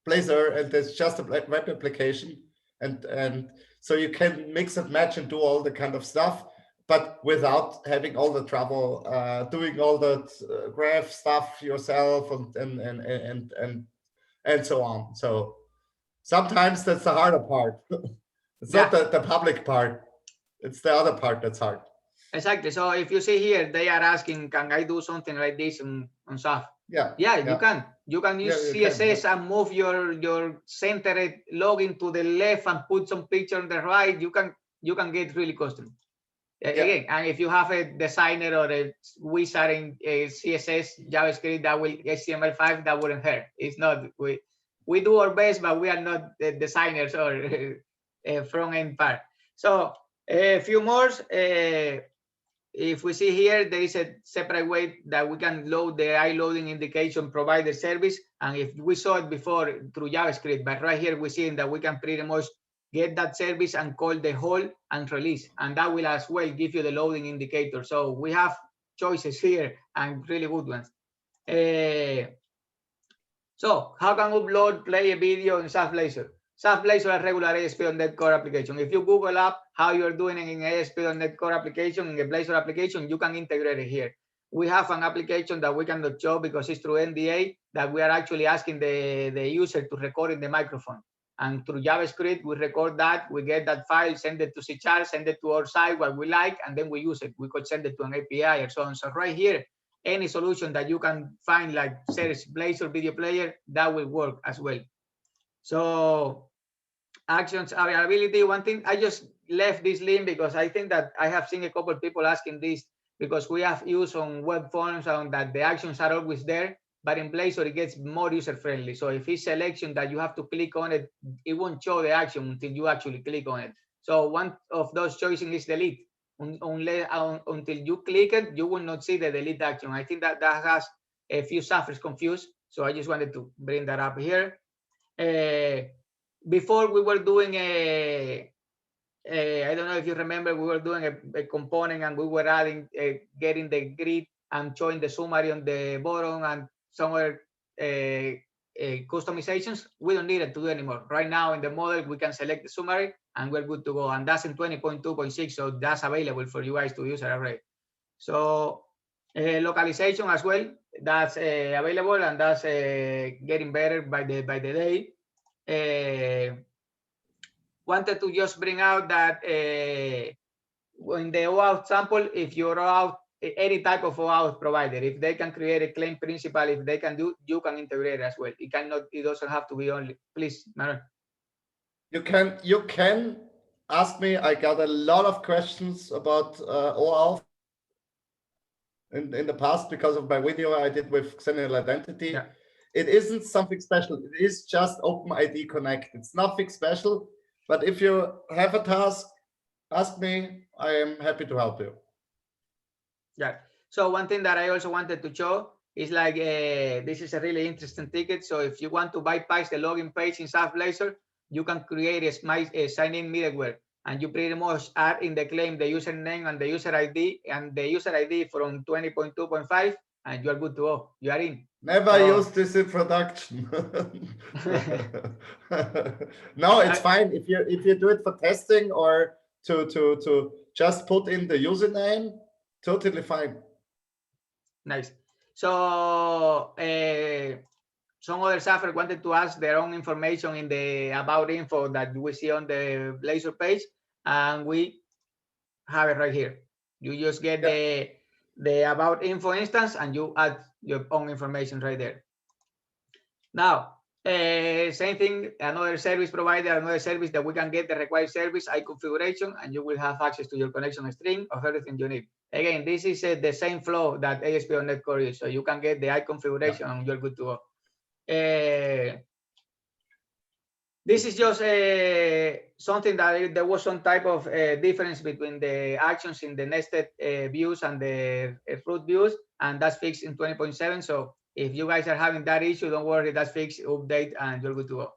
Blazor, and it's just a web application, and so you can mix and match and do all the kind of stuff, but without having all the trouble doing all the graph stuff yourself and so on. So sometimes that's the harder part. It's not the public part. It's the other part that's hard. Exactly. So if you see here, they are asking, can I do something like this on SAF? Yeah. You can. You can use CSS and move your centered login to the left and put some picture on the right. You can get really custom. Again, and if you have a designer or a wizard in CSS, JavaScript, that will HTML5, that wouldn't hurt. It's not, we do our best, but we are not the designers or front end part. So a few more. if we see here, there is a separate way that we can load the iLoading indication provider service. And if we saw it before through JavaScript, but right here we're seeing that we can pretty much get that service and call the hold and release. And that will as well give you the loading indicator. So we have choices here and really good ones. So how can we upload, play a video in XAF Blazor? XAF Blazor is regular ASP.NET Core application. If you Google up how you're doing it in ASP.NET Core application, in a Blazor application, you can integrate it here. We have an application that we cannot show because it's through NDA that we are actually asking the user to record in the microphone. And through JavaScript, we record that, we get that file, send it to C#, send it to our site, what we like, and then we use it. We could send it to an API or so on. So right here, any solution that you can find, like search Blazor video player, that will work as well. So actions availability, one thing, I just left this link because I think that I have seen a couple of people asking this because we have used on web forms on that the actions are always there, but in Blazor it gets more user friendly. So if it's selection that you have to click on it, it won't show the action until you actually click on it. So one of those choices is delete. Until you click it, you will not see the delete action. I think that has a few XAFers confused. So I just wanted to bring that up here. Before we were doing I don't know if you remember, we were doing a component and we were adding, getting the grid and showing the summary on the bottom and some other customizations. We don't need it to do anymore. Right now in the model, we can select the summary and we're good to go. And that's in 20.2.6. So that's available for you guys to use it already. So localization as well, that's available and that's getting better by the day. Wanted to just bring out that in the OAuth sample, if you're out any type of OAuth provider, if they can create a claim principal, if they can do, you can integrate as well. It cannot, it doesn't have to be only. Please, Manuel. You can ask me. I got a lot of questions about OAuth in the past because of my video I did with Xennial Identity. Yeah. It isn't something special. It is just OpenID Connect. It's nothing special. But if you have a task, ask me. I am happy to help you. Yeah. So one thing that I also wanted to show is like, this is a really interesting ticket. So if you want to bypass the login page in XAF Blazor, you can create a sign-in middleware. And you pretty much add in the claim the username and the user ID from 20.2.5, and you are good to go. You are in. Never use this in production. No, it's fine if you do it for testing or to just put in the username. Totally fine. Nice. So some other XAFers wanted to ask their own information in the about info that we see on the Blazor page, and we have it right here. You just get the about info instance and you add your own information right there. Now, same thing, another service provider, another service that we can get the required service, iConfiguration, and you will have access to your connection string of everything you need. Again, this is the same flow that ASP.NET Core is, so you can get the iConfiguration and you're good to go. This is just something that there was some type of difference between the actions in the nested views and the root views, and that's fixed in 20.7. So if you guys are having that issue, don't worry, that's fixed, update, and you're good to go.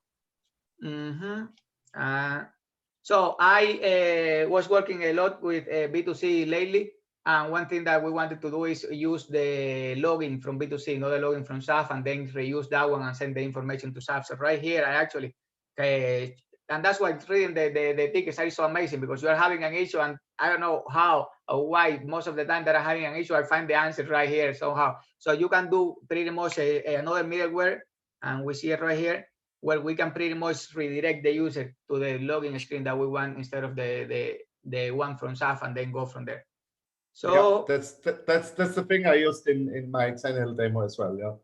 So I was working a lot with B2C lately, and one thing that we wanted to do is use the login from B2C, not the login from XAF, and then reuse that one and send the information to XAF. So right here, I actually, and that's why reading the tickets are so amazing, because you are having an issue, and I don't know how or why most of the time that I'm having an issue, I find the answer right here somehow. So you can do pretty much another middleware, and we see it right here, where we can pretty much redirect the user to the login screen that we want instead of the one from XAF and then go from there. So yeah, that's the thing I used in my Xennial demo as well. Yeah.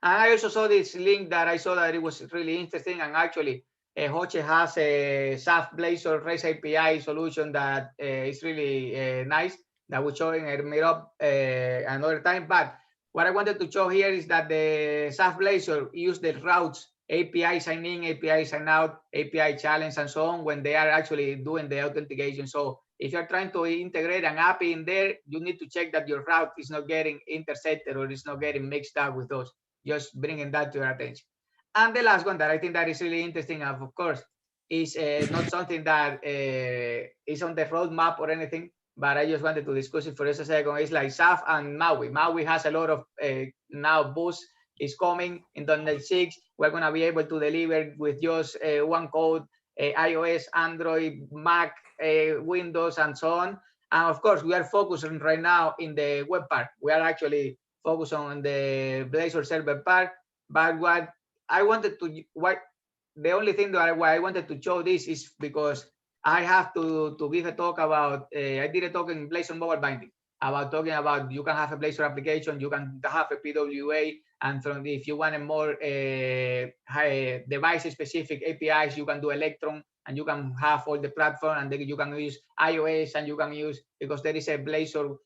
And I also saw this link that I saw that it was really interesting, and actually Hoche has a XAF Blazor REST API solution that is really nice, that we're showing at Meetup another time. But what I wanted to show here is that the XAF Blazor use the routes, API sign in, API sign out, API challenge, and so on when they are actually doing the authentication. So If you're trying to integrate an API in there, you need to check that your route is not getting intersected or is not getting mixed up with those. Just bringing that to your attention. And the last one that I think that is really interesting, of course, is not something that is on the roadmap or anything, but I just wanted to discuss it for just a second. It's like XAF and Maui. Maui has a lot of now boost is coming in .NET 6. We're going to be able to deliver with just one code, iOS, Android, Mac, Windows, and so on. And of course, we are focusing right now in the web part. We are actually focused on the Blazor server part. But what I wanted to, the only thing that why I wanted to show this is because I have to give a talk about, I did a talk in Blazor mobile binding about talking about you can have a Blazor application, you can have a PWA, and from if you want a more device specific APIs, you can do Electron, and you can have all the platform, and then you can use iOS, and you can use, because there is a Blazor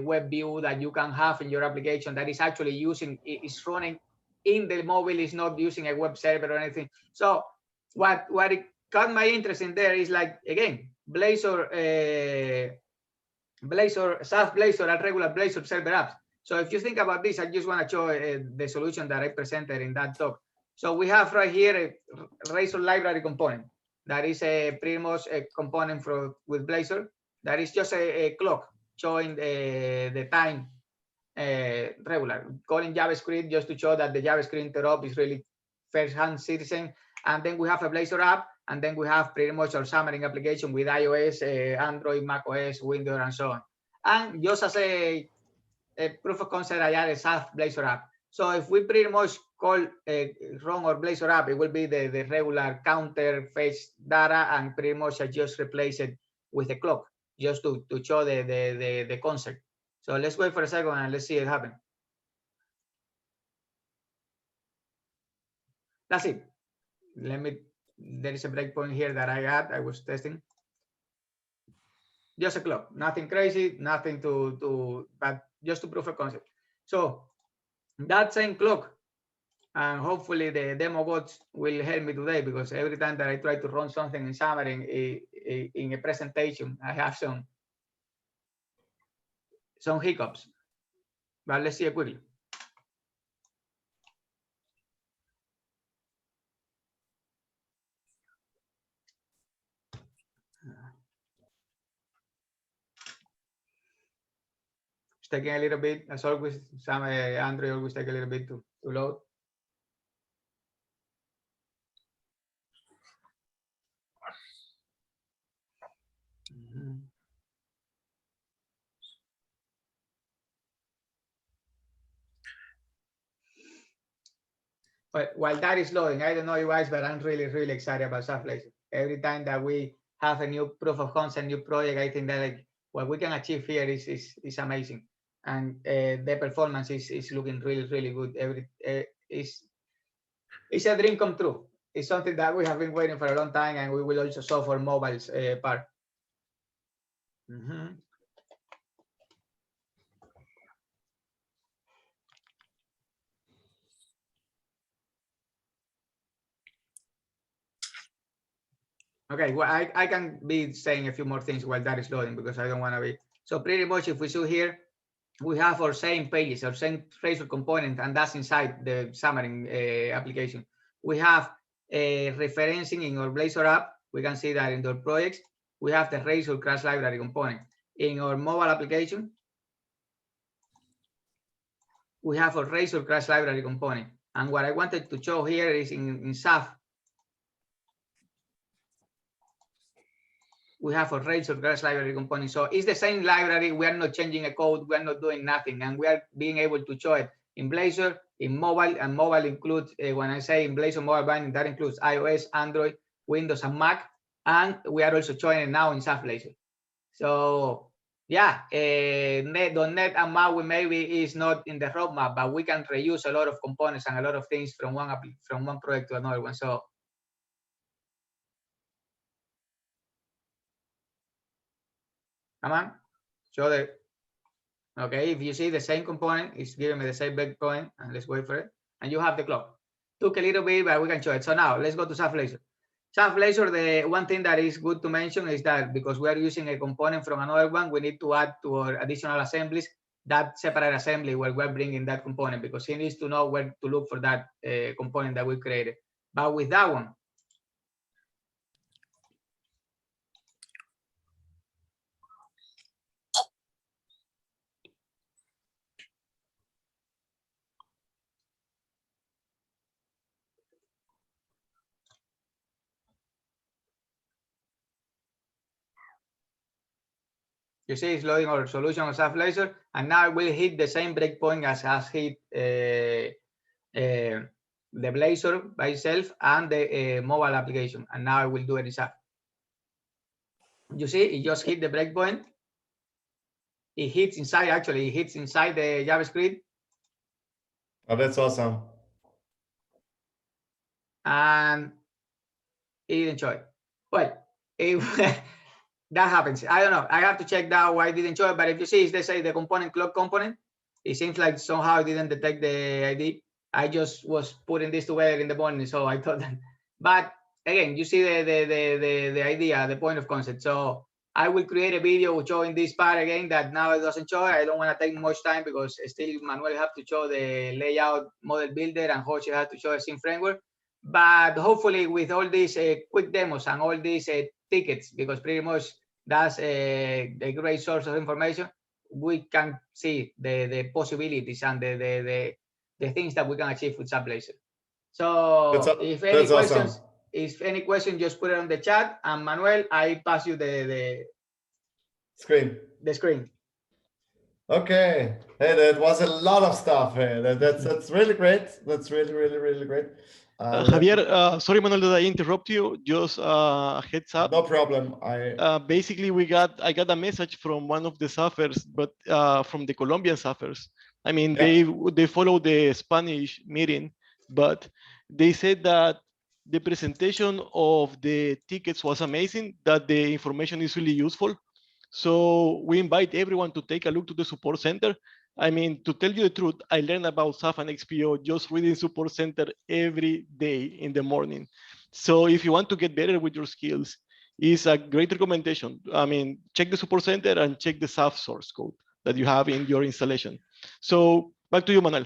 web view that you can have in your application that is actually using, is running in the mobile, is not using a web server or anything. So what it caught my interest in there is like, again, Blazor, SAF Blazor and regular Blazor server apps. So if you think about this, I just want to show the solution that I presented in that talk. So we have right here a Razor library component. That is pretty much a component with Blazor. That is just a clock showing the time regular. Calling JavaScript just to show that the JavaScript interrupt is really first-hand citizen. And then we have a Blazor app, and then we have pretty much our summoning application with iOS, Android, macOS, Windows, and so on. And just as a proof of concept, I added SAF Blazor app. So if we pretty much call run our Blazor app, it will be the regular counter fetch data, and pretty much I just replace it with a clock just to show the concept. So let's wait for a second and let's see it happen. That's it. There is a breakpoint here that I was testing. Just a clock, nothing crazy, nothing but just to prove a concept. So that same clock, and hopefully the demo bots will help me today, because every time that I try to run something in Xamarin in a presentation, I have some hiccups. But let's see it quickly. It's taking a little bit, as always. Some Android always take a little bit to load. But while that is loading, I don't know you guys, but I'm really, really excited about SAF Blazor. Every time that we have a new proof of concept, new project, I think that like what we can achieve here is amazing, and the performance is looking really, really good. It's a dream come true. It's something that we have been waiting for a long time, and we will also solve for mobiles part. Okay, well, I can be saying a few more things while that is loading, because I don't want to be. So pretty much if we see here, we have our same pages, our same Razor component, and that's inside the Xamarin application. We have referencing in our Blazor app. We can see that in the projects, we have the Razor Crash Library component. In our mobile application, we have a Razor Crash Library component. And what I wanted to show here is in SAF, we have a Razor Crash Library component. So it's the same library. We are not changing a code. We are not doing nothing. And we are being able to show it in Blazor, in mobile, and mobile includes, when I say in Blazor mobile binding, that includes iOS, Android, Windows, and Mac. And we are also showing it now in SAF Blazor. So yeah, .NET and Maui maybe is not in the roadmap, but we can reuse a lot of components and a lot of things from one project to another one. So come on, show the, okay, if you see the same component, it's giving me the same breakpoint, and let's wait for it. And you have the clock. Took a little bit, but we can show it. So now let's go to SAF Blazor. SAF Blazor, the one thing that is good to mention is that because we are using a component from another one, we need to add to our additional assemblies that separate assembly where we're bringing that component, because he needs to know where to look for that component that we created. But with that one, you see it's loading our solution on SAF Blazor, and now it will hit the same breakpoint as has hit the Blazor by itself and the mobile application, and now it will do it in SAF. You see, it just hit the breakpoint. It hits inside, actually, it hits inside the JavaScript. Oh, that's awesome. And it didn't show it. Well, that happens. I don't know. I have to check that why it didn't show it. But if you see, they say the component clock component, it seems like somehow it didn't detect the ID. I just was putting this together in the morning, so I thought that. But again, you see the idea, the point of concept. So I will create a video showing this part again that now it doesn't show. I don't want to take much time because still Manuel have to show the layout model builder and Jorge has to show a scene framework. But hopefully with all these quick demos and all these tickets, because pretty much that's a great source of information, we can see the possibilities and the things that we can achieve with SAF Blazor. So if any questions, awesome. If any question, just put it on the chat. And Manuel, I pass you the screen. The screen. Okay. Hey, that was a lot of stuff. Hey, that's really great. That's really great. Javier, sorry, Manuel, that I interrupt you. Just a heads up. No problem. Basically, I got a message from one of the XAFers, but from the Colombian XAFers. I mean, yeah. they follow the Spanish meeting, but they said that the presentation of the tickets was amazing, that the information is really useful. So we invite everyone to take a look to the support center. I mean, to tell you the truth, I learned about SAF and XPO just reading support center every day in the morning. So if you want to get better with your skills, it's a great recommendation. I mean, check the support center and check the SAF source code that you have in your installation. So back to you, Manuel.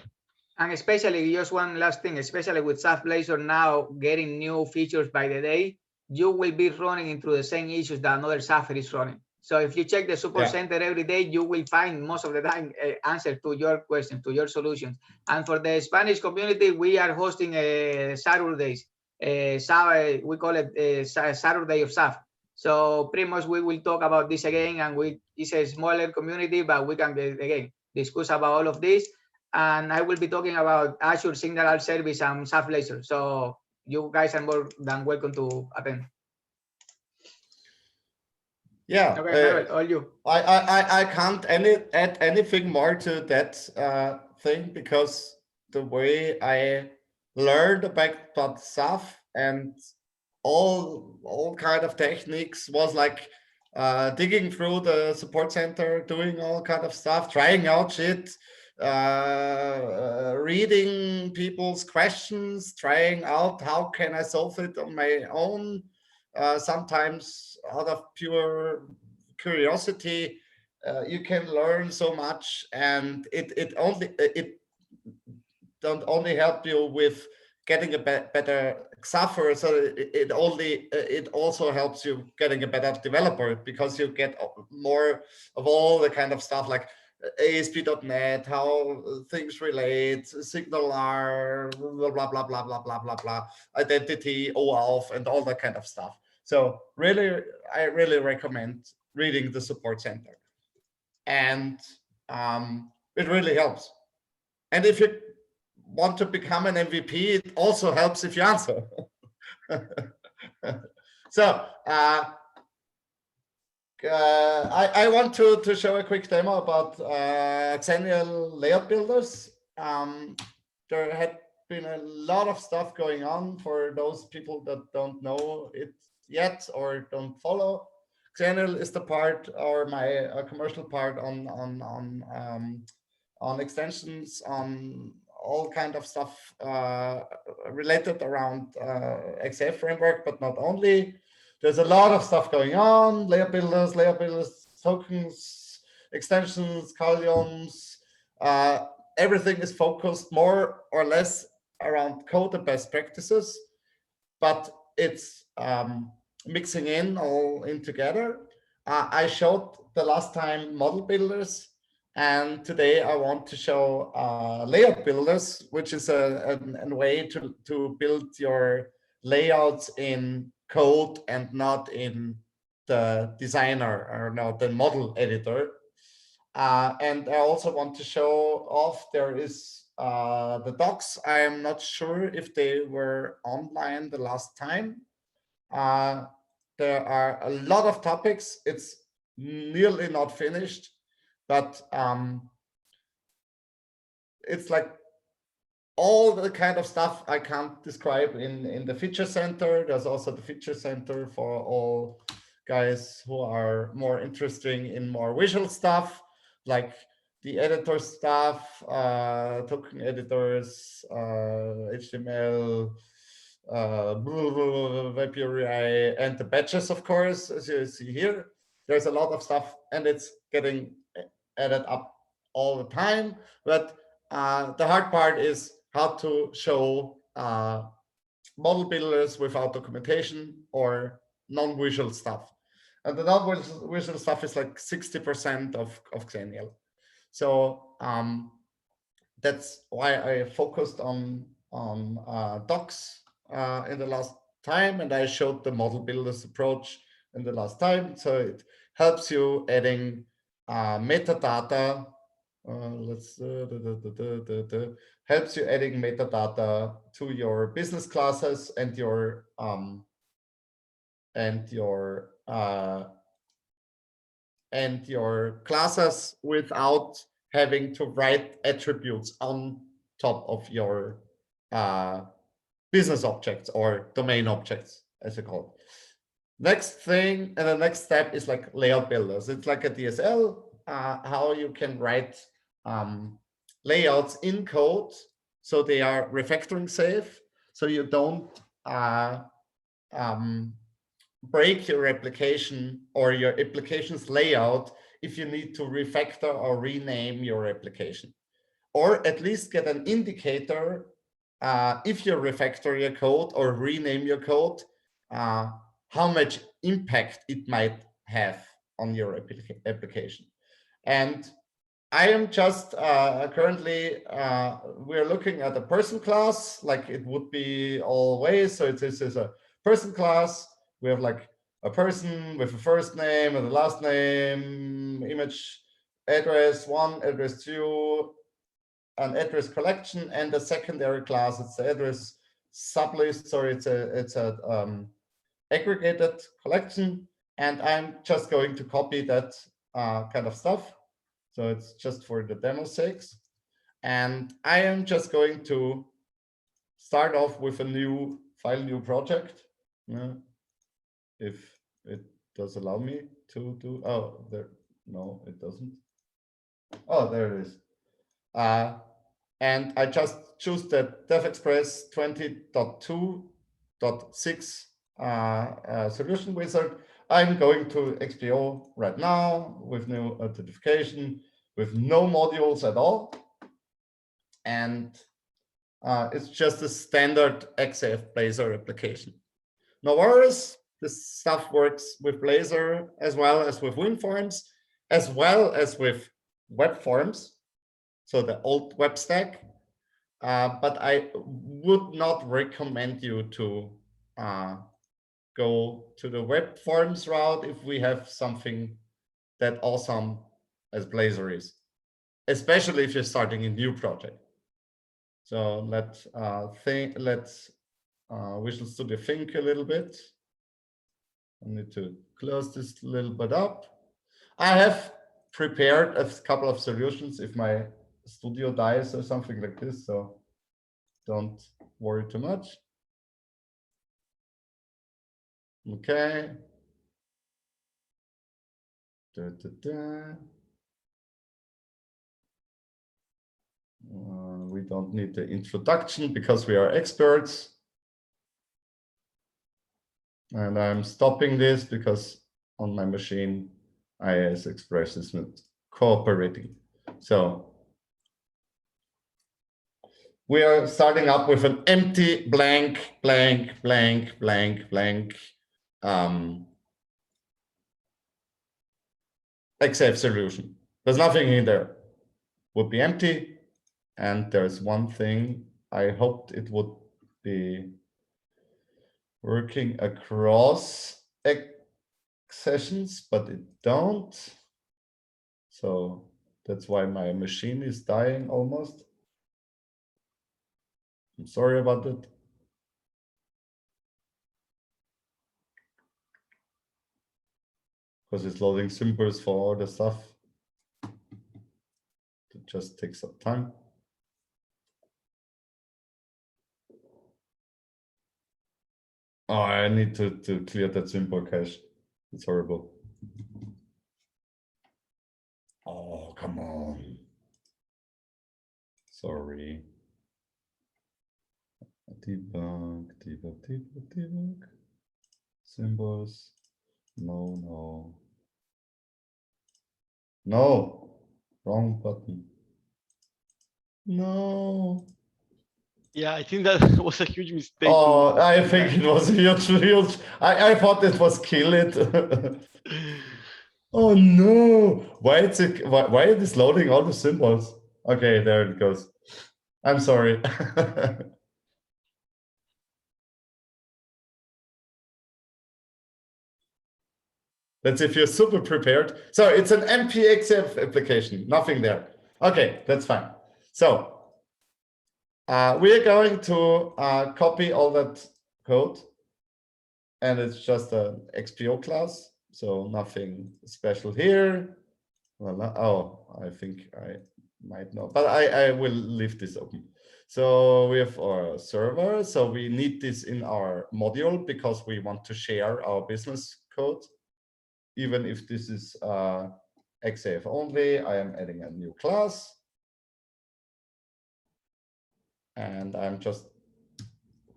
And especially, just one last thing, especially with SAF Blazor now getting new features by the day, you will be running into the same issues that another SAFer is running. So if you check the support center every day, you will find most of the time answer to your question, to your solutions. And for the Spanish community, we are hosting Saturdays. We call it Saturday of SAF. So pretty much we will talk about this again, and it's a smaller community, but we can again discuss about all of this. And I will be talking about Azure Signal Alt Service and SAF Blazor. So you guys are more than welcome to attend. Yeah. Okay, all you. I can't add anything more to that thing, because the way I learned about SAF and all kind of techniques was like digging through the support center, doing all kind of stuff, trying out shit, reading people's questions, trying out how can I solve it on my own, sometimes out of pure curiosity. You can learn so much, and it don't only help you with getting a better XAFer, so it also helps you getting a better developer, because you get more of all the kind of stuff like ASP.NET, how things relate, Signal R, blah blah blah blah blah blah blah blah, identity, OAuth, and all that kind of stuff. So really, I really recommend reading the support center, and it really helps. And if you want to become an MVP, it also helps if you answer. So I want to show a quick demo about Xenial layout builders. There had been a lot of stuff going on for those people that don't know it yet or don't follow. Xenial is the part, or my commercial part on extensions, on all kind of stuff related around XAF framework, but not only. There's a lot of stuff going on: layer builders, tokens, extensions, columns. Everything is focused more or less around code and best practices, but it's mixing in all in together. I showed the last time model builders, and today I want to show layout builders, which is a way to build your layouts in code and not in the designer or not the model editor. And I also want to show off, there is the docs. I am not sure if they were online the last time. There are a lot of topics. It's nearly not finished, but it's like all the kind of stuff I can't describe in the feature center. There's also the feature center for all guys who are more interested in more visual stuff, like the editor stuff, token editors, HTML, web UI, and the badges, of course, as you see here. There's a lot of stuff, and it's getting added up all the time. But the hard part is how to show model builders without documentation or non-visual stuff. And the non-visual stuff is like 60% of Xenial. So that's why I focused on docs in the last time, and I showed the model builders approach in the last time. So it helps you adding metadata. Helps you adding metadata to your business classes and your classes without having to write attributes on top of your business objects or domain objects, as you call it. Next thing, and the next step is like layout builders. It's like a DSL, how you can write layouts in code so they are refactoring safe, so you don't break your application or your application's layout if you need to refactor or rename your application, or at least get an indicator if you refactor your code or rename your code, how much impact it might have on your application. And I am just currently, we're looking at a person class, like it would be always. So this is a person class. We have like a person with a first name and a last name, image, address 1, address 2, an address collection, and a secondary class. It's the address sublist, so it's a aggregated collection. And I'm just going to copy that kind of stuff. So it's just for the demo sakes. And I am just going to start off with a new file, new project. If it does allow me to do, oh, there, no, it doesn't. Oh, there it is. And I just choose the DevExpress 20.2.6 solution wizard. I'm going to XPO right now with no authentication, with no modules at all. And it's just a standard XAF Blazor application. No worries, this stuff works with Blazor as well as with WinForms, as well as with web forms, so the old web stack. But I would not recommend you to go to the web forms route if we have something that awesome as Blazor is, especially if you're starting a new project. So let's Visual Studio think a little bit. I need to close this a little bit up. I have prepared a couple of solutions if my studio dies or something like this, so don't worry too much. Okay. We don't need the introduction because we are experts. And I'm stopping this because on my machine, IIS Express is not cooperating. So we are starting up with an empty blank XAF solution. There's nothing in there. Would be empty. And there's one thing I hoped it would be working across sessions, but it don't. So that's why my machine is dying almost. I'm sorry about that. Because it's loading symbols for all the stuff. It just takes some time. Oh, I need to clear that symbol cache. It's horrible. Oh, come on. Sorry. Debug. Symbols. No. Wrong button. No. Yeah, I think that was a huge mistake. Oh, I think it was huge. I thought it was kill it. Oh no! Why it is loading all the symbols? Okay, there it goes. I'm sorry. That's if you're super prepared. So it's an MPXF application, nothing there. Okay, that's fine. So we are going to copy all that code, and it's just an XPO class, so nothing special here. Well, oh, I think I might not, but I will leave this open. So we have our server, so we need this in our module because we want to share our business code. Even if this is XAF only, I am adding a new class. And I'm just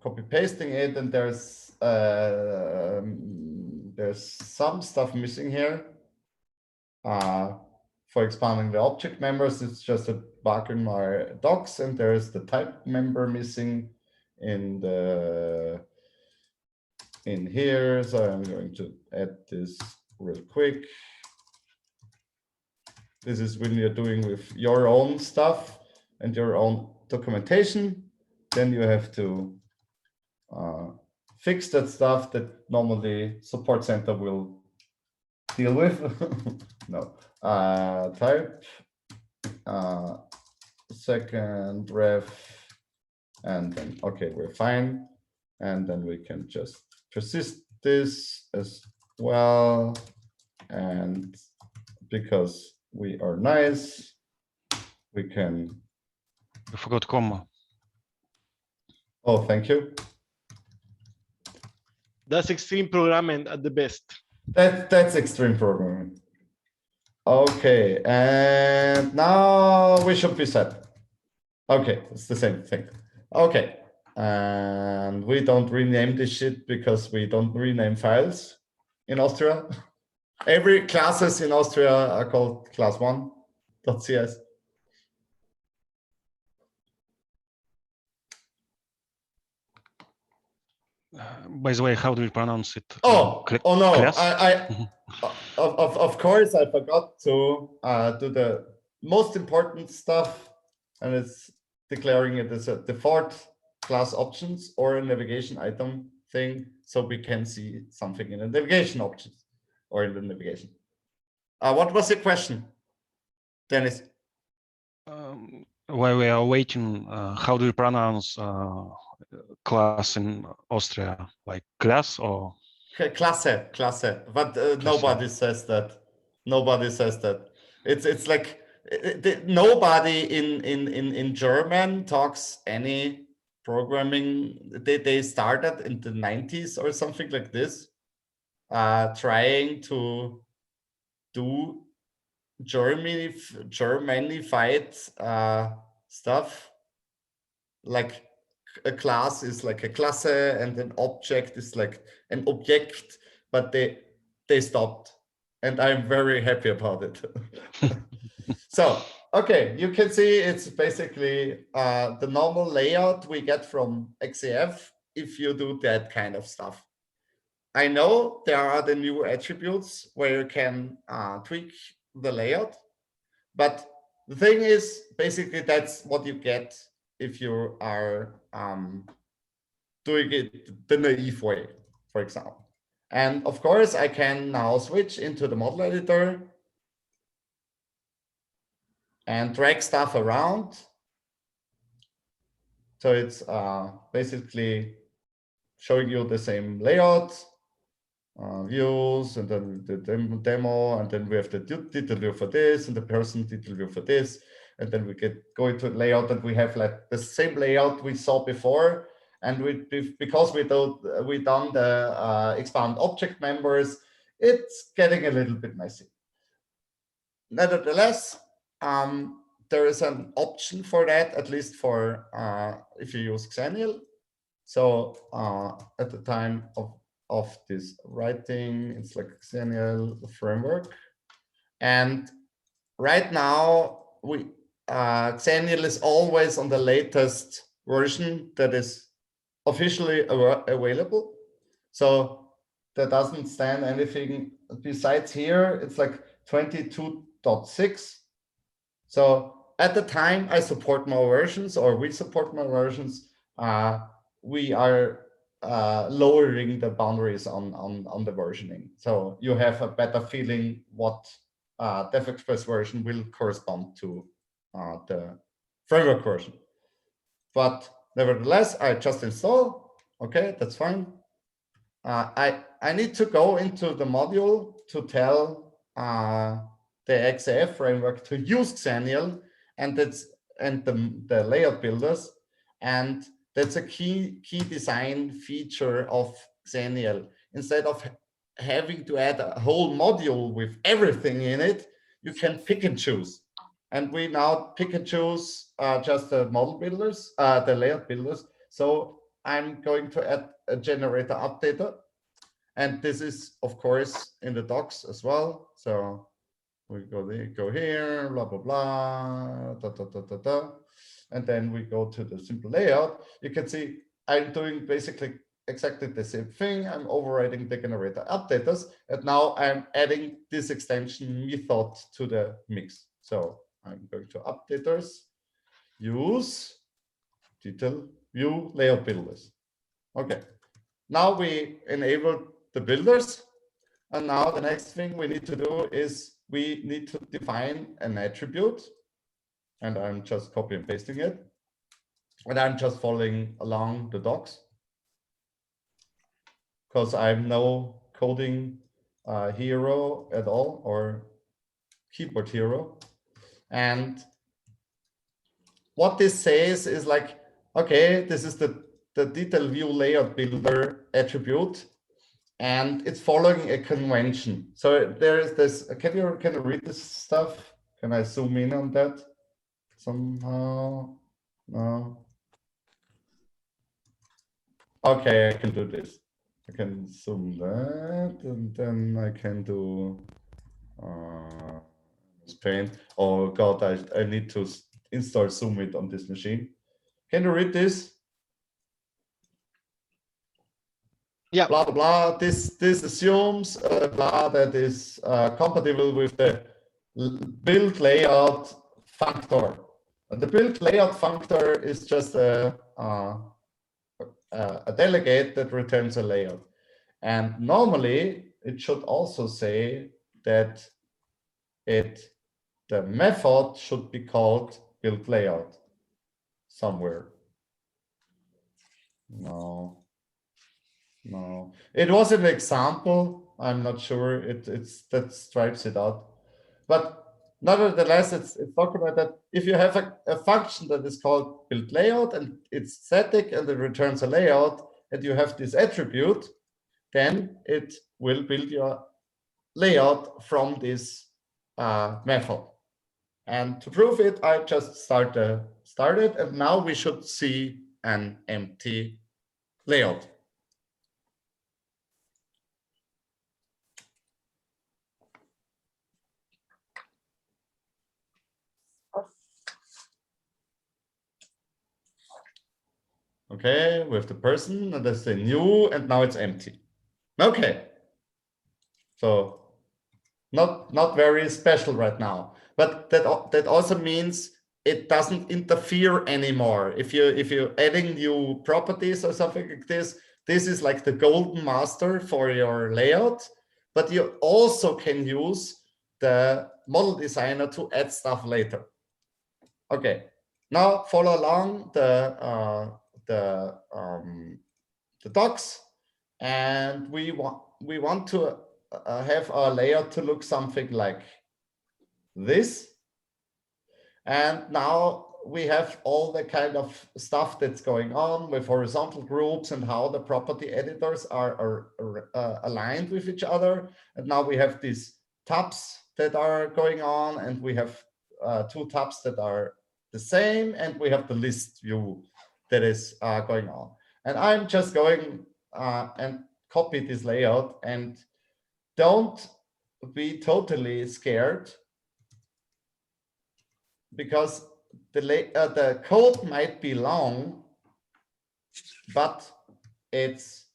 copy pasting it, and there's some stuff missing here. For expanding the object members, it's just a bug in my docs, and there's the type member missing in here. So I'm going to add this real quick. This is when you're doing with your own stuff and your own documentation, then you have to fix that stuff that normally support center will deal with. No, type, second ref, and then, okay, we're fine. And then we can just persist this as well. And because we are nice, we can. You forgot comma. Oh, thank you. That's extreme programming at the best. That's extreme programming. Okay, and now we should be set. Okay, it's the same thing. Okay, and we don't rename this shit because we don't rename files in Austria. Every classes in Austria are called class1.cs. By the way, how do you pronounce it? Oh no! Class? Of course I forgot to do the most important stuff, and it's declaring it as a default class options or a navigation item thing, so we can see something in the navigation options or in the navigation. What was your question, Dennis? While we are waiting, how do you pronounce class in Austria? Like class or? Klasse, but nobody says that. Nobody says that. It's like nobody in German talks any programming. They started in the 90s or something like this, trying to do Germanified stuff. Like a class is like a Klasse and an object is like an object, but they stopped. And I'm very happy about it. So, okay, you can see it's basically the normal layout we get from XAF if you do that kind of stuff. I know there are the new attributes where you can tweak the layout, but the thing is, basically, that's what you get if you are doing it the naive way, for example. And of course, I can now switch into the model editor and drag stuff around. So it's basically showing you the same layout, views, and then the demo, and then we have the detail view for this, and the person detail view for this, and then we go into layout, and we have like the same layout we saw before. And because we done the expand object members, it's getting a little bit messy. Nevertheless, there is an option for that, at least for if you use Xenial. So at the time of this writing, it's like Xenial framework. And right now, Xenial is always on the latest version that is officially available. So that doesn't stand anything besides here. It's like 22.6. So at the time I support more versions, or we support more versions, we are lowering the boundaries on the versioning. So you have a better feeling what DevExpress version will correspond to the framework version. But nevertheless, I just install. Okay, that's fine. I need to go into the module to tell the XAF framework to use Xenial, and the layout builders, and that's a key design feature of Xenial. Instead of having to add a whole module with everything in it, you can pick and choose. And we now pick and choose just the model builders, the layout builders. So I'm going to add a generator updater. And this is, of course, in the docs as well. So we go here, blah, blah, blah, da, da, da, da, da. And then we go to the simple layout. You can see I'm doing basically exactly the same thing. I'm overriding the generator updaters. And now I'm adding this extension method to the mix. So I'm going to updaters, use detail view layout builders. Okay, now we enable the builders. And now the next thing we need to do is we need to define an attribute. And I'm just copy and pasting it. And I'm just following along the docs, because I'm no coding hero at all, or keyboard hero. And what this says is like, okay, this is the detail view layout builder attribute, and it's following a convention. So there is this, can you read this stuff? Can I zoom in on that somehow? No. Okay, I can do this. I can zoom that, and then I can do Paint. Oh God, I need to install Zoom it on this machine. Can you read this? Yeah. Blah, blah, blah. This assumes blah that is compatible with the build layout functor. The build layout functor is just a delegate that returns a layout. And normally it should also say that the method should be called build layout somewhere. No. It was an example. I'm not sure that stripes it out. But nevertheless, it's talking about that if you have a function that is called build layout and it's static and it returns a layout, and you have this attribute, then it will build your layout from this method. And to prove it, I just start the started, and now we should see an empty layout. Okay, with the person, and that's the new, and now it's empty. Okay, so not very special right now, but that also means it doesn't interfere anymore. If you're adding new properties or something like this is like the golden master for your layout, but you also can use the model designer to add stuff later. Okay, now follow along the docs, and we want to have our layout to look something like this. And now we have all the kind of stuff that's going on with horizontal groups and how the property editors are aligned with each other. And now we have these tabs that are going on, and we have 2 tabs that are the same, and we have the list view that is going on. And I'm just going and copy this layout, and don't be totally scared, because the code might be long, but it's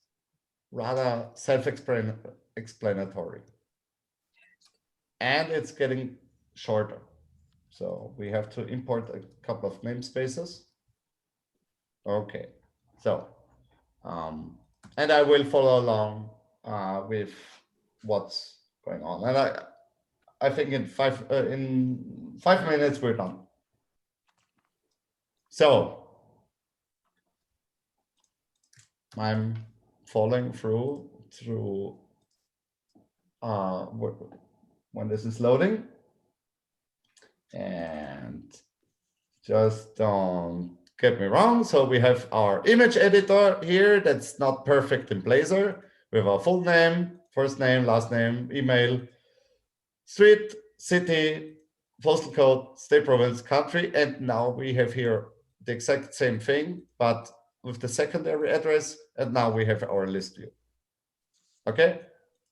rather self-explanatory, and it's getting shorter. So we have to import a couple of namespaces. Okay, so and I will follow along with what's going on, and I think in 5 minutes we're done. So I'm following through when this is loading, and just don't get me wrong. So we have our image editor here that's not perfect in Blazor. We have our full name, first name, last name, email, street, city, postal code, state, province, country, and now we have here the exact same thing, but with the secondary address, and now we have our list view. Okay,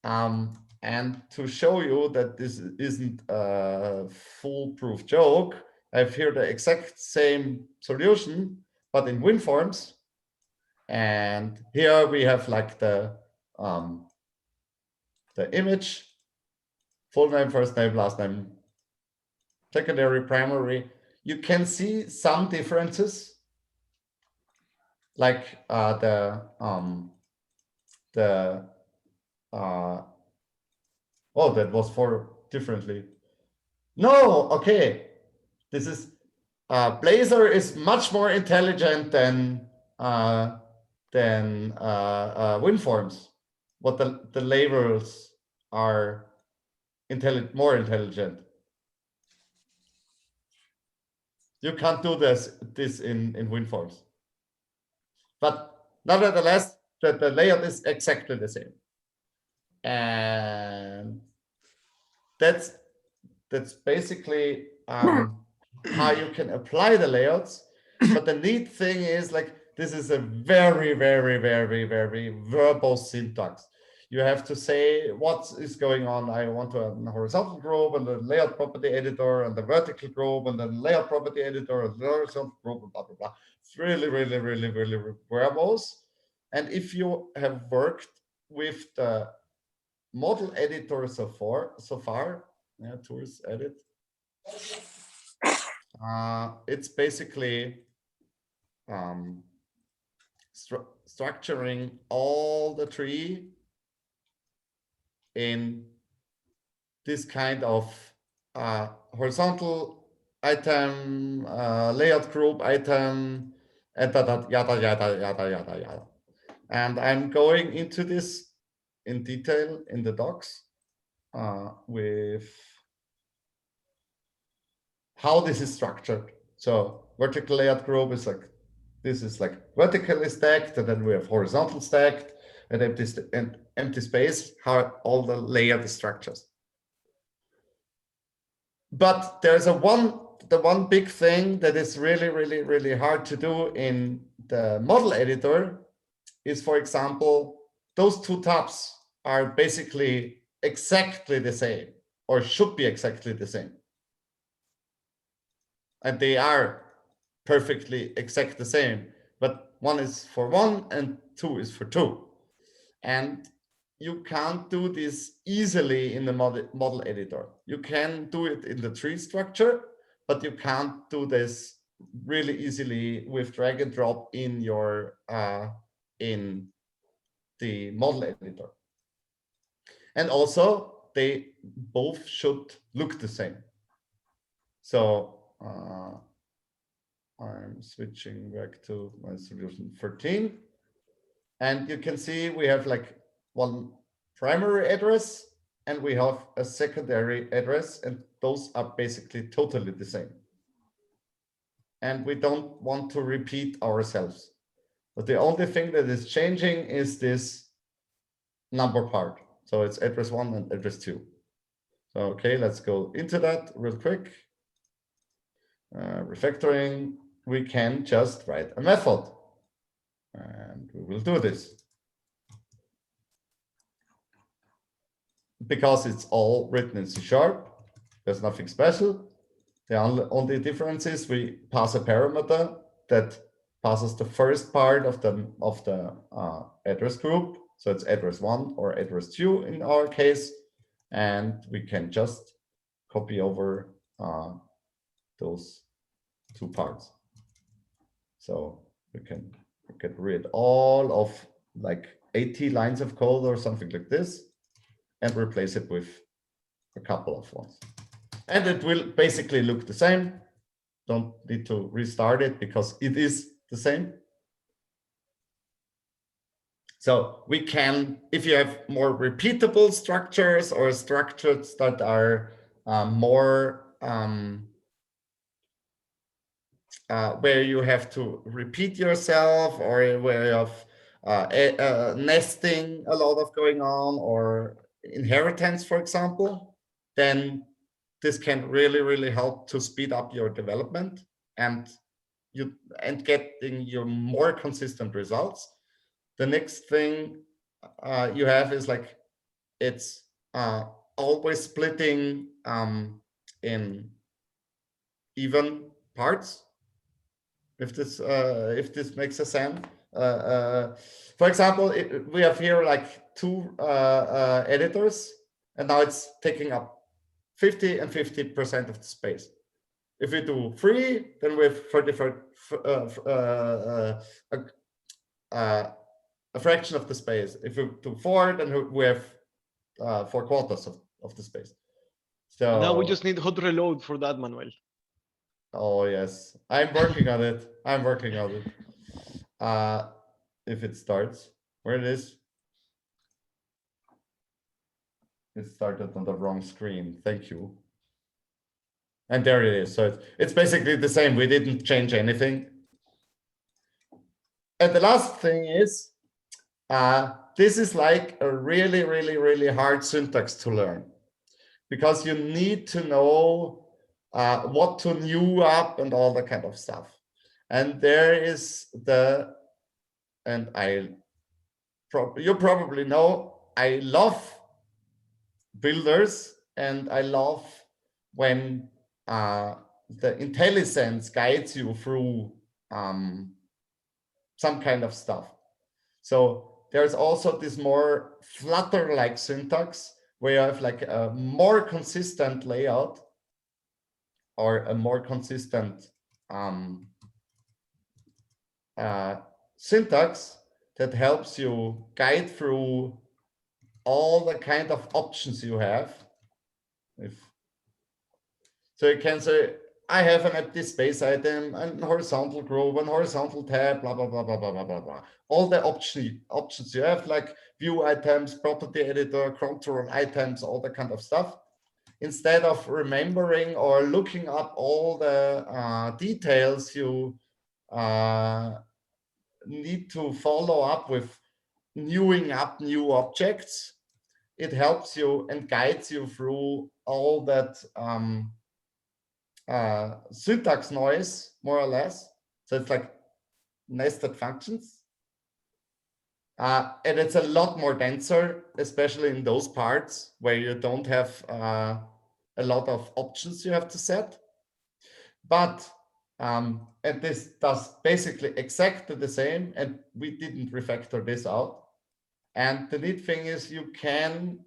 and to show you that this isn't a foolproof joke, I have here the exact same solution, but in WinForms. And here we have like the image, full name, first name, last name, secondary, primary. You can see some differences, like oh, that was for differently. No, okay. This is Blazor is much more intelligent than WinForms. What the labels are more intelligent. You can't do this in WinForms. But nevertheless, the layout is exactly the same. And that's basically how you can apply the layouts. But the neat thing is, like, this is a very, very, very, very verbose syntax. You have to say what is going on. I want to have a horizontal group and the layout property editor and the vertical group and then layout property editor and the horizontal group and blah, blah, blah. It's really, really, really, really verbose. And if you have worked with the model editor so far, yeah, tools edit, it's basically structuring all the tree in this kind of horizontal item, layout group item, and yada, yada, yada, yada, yada. And I'm going into this in detail in the docs with how this is structured. So vertical layout group is like, this is like vertically stacked, and then we have horizontal stacked and empty space, how all the layout structures. But there's one big thing that is really hard to do in the model editor is, for example, those two tabs are basically exactly the same, or should be exactly the same. And they are perfectly exact the same, but one is for one and two is for two. And you can't do this easily in the model editor. You can do it in the tree structure, but you can't do this really easily with drag and drop in your in the model editor. And also they both should look the same. So I'm switching back to my solution 13. And you can see we have like one primary address and we have a secondary address, and those are basically totally the same. And we don't want to repeat ourselves. But the only thing that is changing is this number part. So it's address 1 and address 2. So, okay, let's go into that real quick. Refactoring, we can just write a method. And we will do this. Because it's all written in C#, there's nothing special. The only difference is we pass a parameter that passes the first part of the address group. So it's address 1 or address 2 in our case. And we can just copy over those two parts. So we can get rid all of like 80 lines of code or something like this and replace it with a couple of ones. And it will basically look the same. Don't need to restart it because it is the same. So we can, if you have more repeatable structures or structures that are more where you have to repeat yourself, or where you have nesting a lot of going on, or inheritance, for example, then this can really help to speed up your development and getting your more consistent results. The next thing you have is like, it's always splitting in even parts. If this makes a sense. For example, we have here like two editors, and now it's taking up 50 and 50% of the space. If we do 3, then we have 30, a fraction of the space. If we do 4, then we have 4/4 of the space. So now we just need hot reload for that, Manuel. Oh yes, I'm working on it. I'm working on it. If it starts, where it is? It started on the wrong screen. Thank you. And there it is. So it's basically the same. We didn't change anything. And the last thing is, this is like a really hard syntax to learn, because you need to know what to new up and all that kind of stuff. And there is you probably know, I love builders, and I love when the IntelliSense guides you through some kind of stuff. So there's also this more Flutter-like syntax where you have like a more consistent layout, or a more consistent syntax that helps you guide through all the kind of options you have. So you can say, I have an empty space item, and horizontal group, and horizontal tab, blah, blah, blah, blah, blah, blah, blah, blah. All the options you have, like view items, property editor, control items, all that kind of stuff. Instead of remembering or looking up all the details, you need to follow up with newing up new objects. It helps you and guides you through all that syntax noise, more or less. So it's like nested functions. And it's a lot more denser, especially in those parts where you don't have a lot of options you have to set. But, and this does basically exactly the same, and we didn't refactor this out. And the neat thing is you can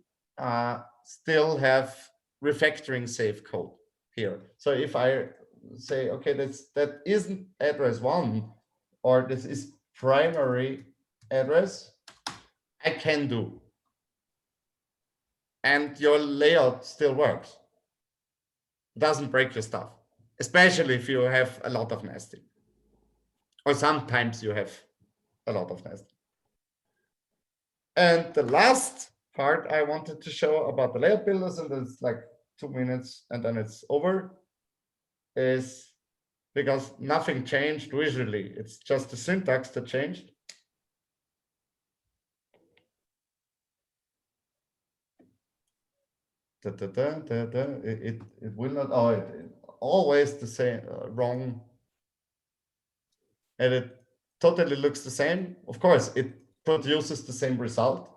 still have refactoring safe code here. So if I say, okay, that isn't address 1, or this is primary address, I can do. And your layout still works. It doesn't break your stuff, especially if you have a lot of nesting. Or sometimes you have a lot of nesting. And the last part I wanted to show about the layout builders, and it's like 2 minutes and then it's over, is because nothing changed visually. It's just the syntax that changed. It will not, oh, it always the same, wrong. And it totally looks the same. Of course, it produces the same result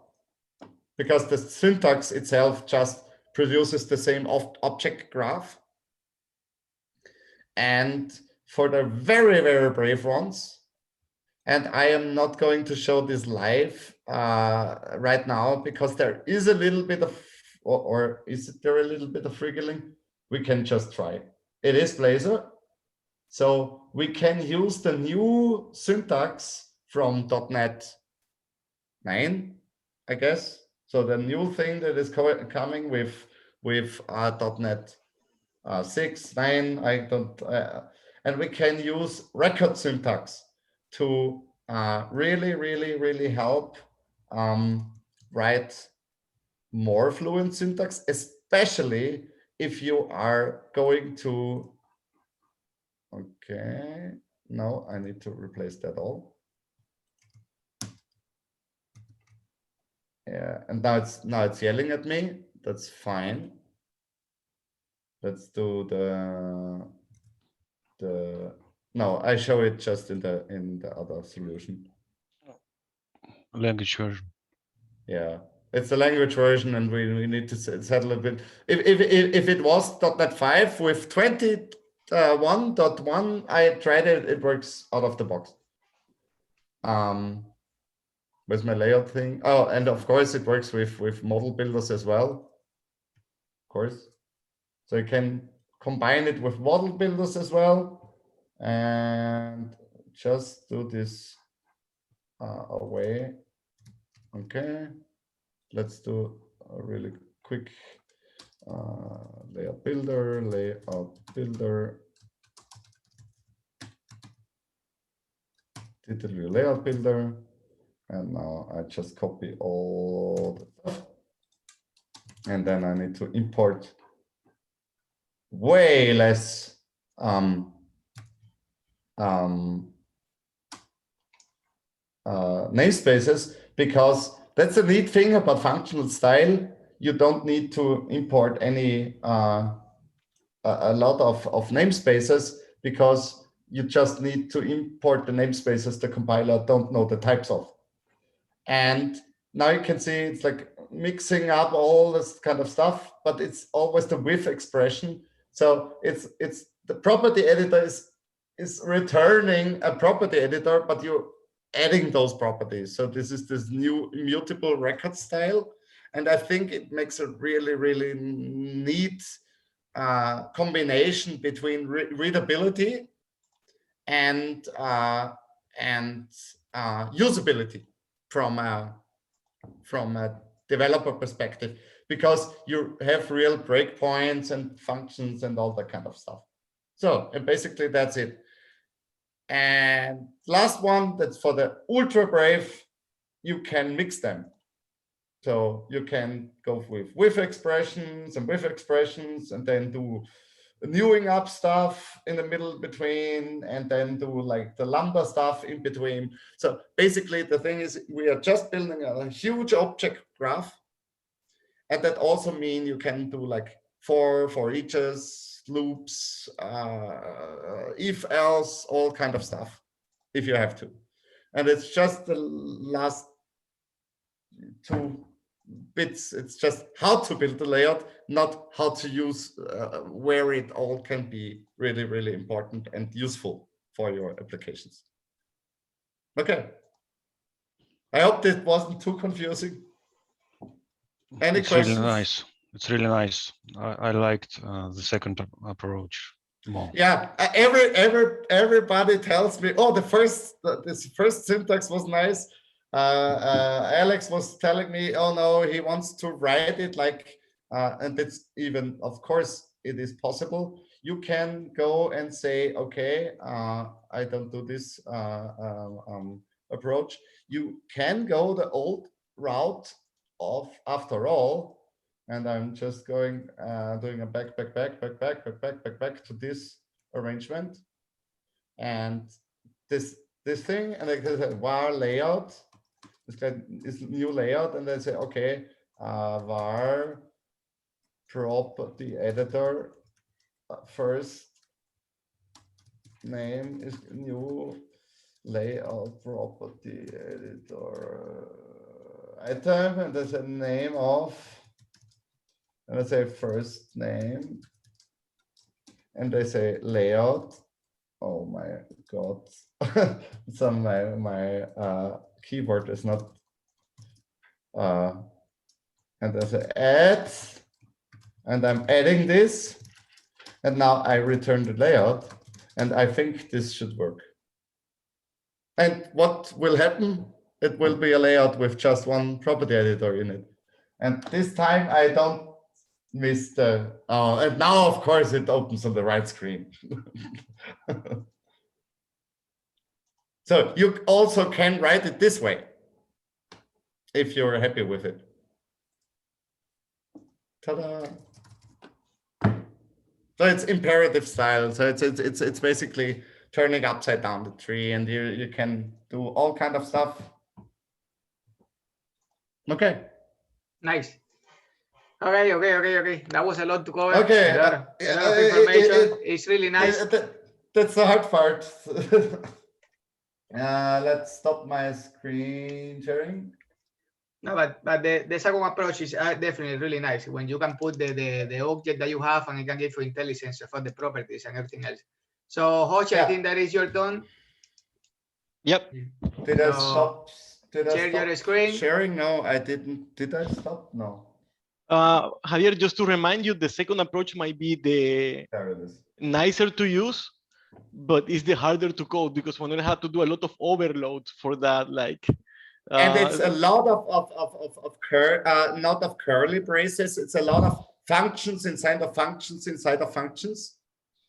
because the syntax itself just produces the same object graph. And for the very, very brave ones, and I am not going to show this live right now because there is a little bit of, or is there a little bit of wriggling? We can just try. It is Blazor. So we can use the new syntax from .NET 9, I guess. So the new thing that is coming with .NET 6, 9, I don't, and we can use record syntax to really help write more fluent syntax, especially if you are going to, okay, no, I need to replace that all. Yeah, and now it's yelling at me. That's fine. Let's do the no, I show it just in the other solution. Language version. Yeah, it's the language version, and we need to settle a bit. If it was .NET 5 with 21.1, I tried it. It works out of the box. With my layout thing. Oh, and of course it works with model builders as well. Of course, so you can combine it with model builders as well, and just do this away. Okay, let's do a really quick layout builder, digital layout builder. And now I just copy all the stuff. And then I need to import way less namespaces, because that's a neat thing about functional style. You don't need to import any a lot of namespaces, because you just need to import the namespaces the compiler don't know the types of. And now you can see it's like mixing up all this kind of stuff, but it's always the with expression. So it's the property editor is returning a property editor, but you're adding those properties. So this is this new immutable record style. And I think it makes a really neat combination between readability and usability from a developer perspective, because you have real breakpoints and functions and all that kind of stuff. So, and basically that's it. And last one, that's for the ultra brave, you can mix them. So you can go with expressions and with expressions, and then do newing up stuff in the middle between, and then do like the lambda stuff in between. So basically the thing is, we are just building a huge object graph. And that also means you can do like for eaches, loops, if else, all kind of stuff, if you have to. And it's just the last 2 bits. It's just how to build the layout, not how to use, where it all can be really, really important and useful for your applications. Okay. I hope this wasn't too confusing. Any It's questions? really nice. It's really nice. I liked the second approach more. Yeah, everybody tells me, oh, this first syntax was nice. Alex was telling me, oh no, he wants to write it like, and it's even, of course, it is possible. You can go and say, okay, I don't do this approach. You can go the old route of, after all, and I'm just going, doing a back to this arrangement, and this thing, and I can say var layout. This guy is new layout, and I say, okay, var property editor, first name is new layout property editor item, and there's a name of, and I say first name, and I say layout. Oh my God. So my keyboard is not, and I say add, and I'm adding this, and now I return the layout, and I think this should work. And what will happen? It will be a layout with just one property editor in it. And this time I don't miss the, and now of course it opens on the right screen. So you also can write it this way if you're happy with it. Ta-da! So it's imperative style. So it's basically turning upside down the tree, and you can do all kind of stuff. Okay. Nice. Okay. That was a lot to cover. Okay. A lot of information. It's really nice. That's the hard part. Let's stop my screen sharing. No, but the second approach is definitely really nice when you can put the object that you have, and it can give you intelligence for the properties and everything else. So, Hoche, I think that is your turn. Yep. Did I stop? Share your screen. Sharing? No, I didn't. Did I stop? No. Javier, just to remind you, the second approach might be the nicer to use, but it's the harder to code, because when I have to do a lot of overload for that, like. And it's a lot not of curly braces. It's a lot of functions inside of functions inside of functions.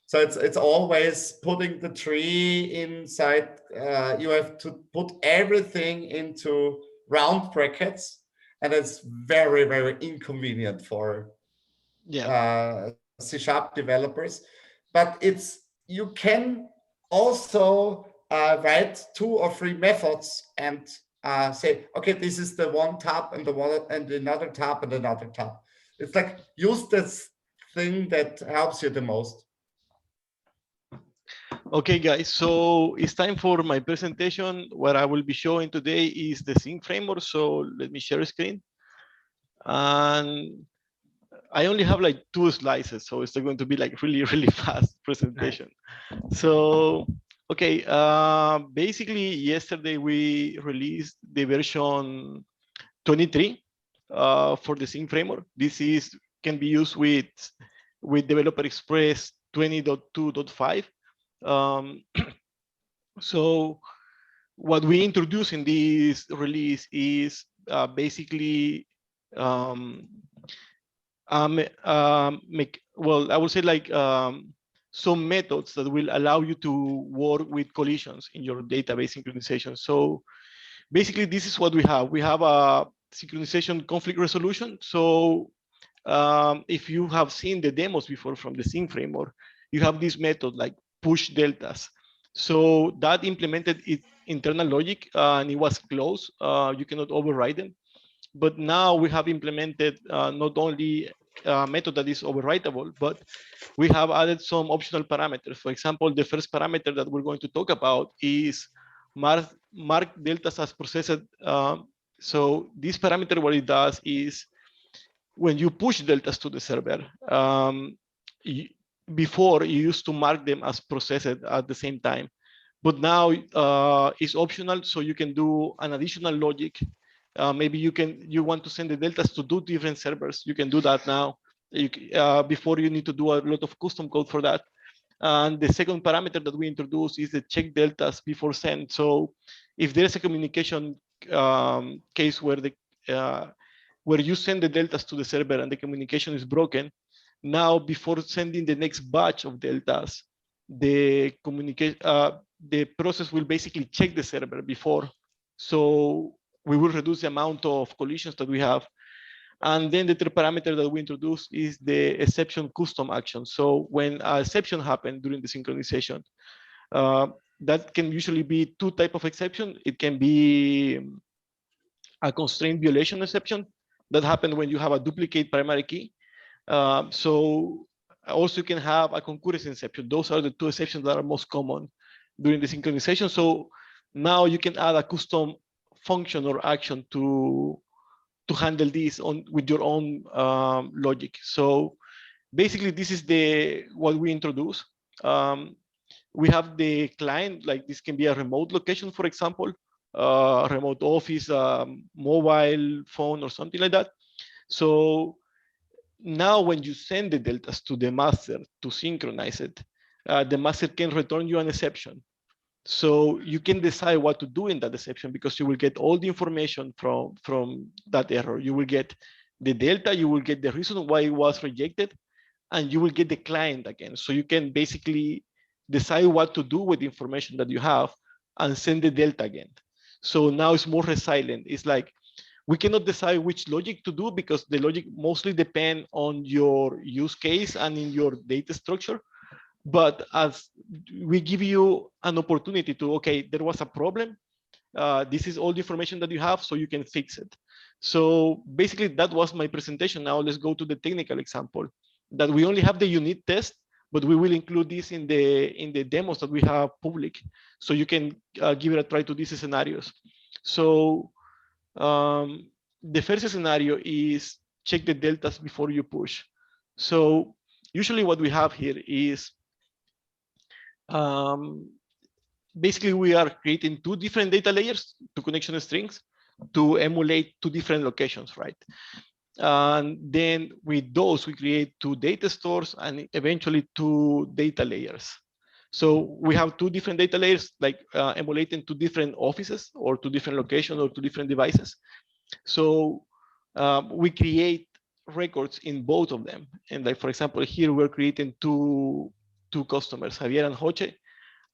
So it's always putting the tree inside. You have to put everything into round brackets, and it's very, very inconvenient for C# developers. But you can also write 2 or 3 methods and say, okay, this is the one tab and the one and another tab and another tab. It's like use this thing that helps you the most. Okay, guys, so it's time for my presentation. What I will be showing today is the Sync framework. So let me share a screen. And I only have like 2 slices, so it's going to be like really, really fast presentation. So, okay, basically yesterday we released the version 23 for the Sync framework. This can be used with Developer Express 20.2.5. So what we introduce in this release is basically I would say like some methods that will allow you to work with collisions in your database synchronization. So basically this is what we have. We have a synchronization conflict resolution. So if you have seen the demos before from the Sync framework, you have this method like push deltas. So that implemented its internal logic and it was closed. You cannot override them. But now we have implemented not only method that is overwritable, but we have added some optional parameters. For example, the first parameter that we're going to talk about is mark deltas as processed. So this parameter, what it does is when you push deltas to the server, before you used to mark them as processed at the same time, but now it's optional, so you can do an additional logic. Maybe you want to send the deltas to 2 different servers. You can do that now. Before you need to do a lot of custom code for that. And the second parameter that we introduce is the check deltas before send. So if there's a communication case where where you send the deltas to the server and the communication is broken, now before sending the next batch of deltas, the process will basically check the server before. So we will reduce the amount of collisions that we have. And then the third parameter that we introduce is the exception custom action. So when an exception happens during the synchronization, that can usually be 2 types of exception. It can be a constraint violation exception that happens when you have a duplicate primary key. So also you can have a concurrency exception. Those are the 2 exceptions that are most common during the synchronization. So now you can add a custom function or action to handle this with your own logic. So basically, this is what we introduce. We have the client, like this can be a remote location, for example, remote office, mobile phone, or something like that. So now when you send the deltas to the master to synchronize it, the master can return you an exception. So you can decide what to do in that exception, because you will get all the information from that error. You will get the delta, you will get the reason why it was rejected, and you will get the client again. So you can basically decide what to do with the information that you have and send the delta again. So now it's more resilient. It's like we cannot decide which logic to do, because the logic mostly depend on your use case and in your data structure. But as we give you an opportunity to, okay, there was a problem. This is all the information that you have, so you can fix it. So basically, that was my presentation. Now let's go to the technical example. That we only have the unit test, but we will include this in the demos that we have public, so you can give it a try to these scenarios. So the first scenario is check the deltas before you push. So usually what we have here is basically we are creating 2 different data layers, 2 connection strings, to emulate 2 different locations, right? And then with those, we create 2 data stores and eventually 2 data layers. So we have 2 different data layers, like emulating 2 different offices or 2 different locations or 2 different devices. So we create records in both of them. And like, for example, here we're creating two customers, Javier and Joche,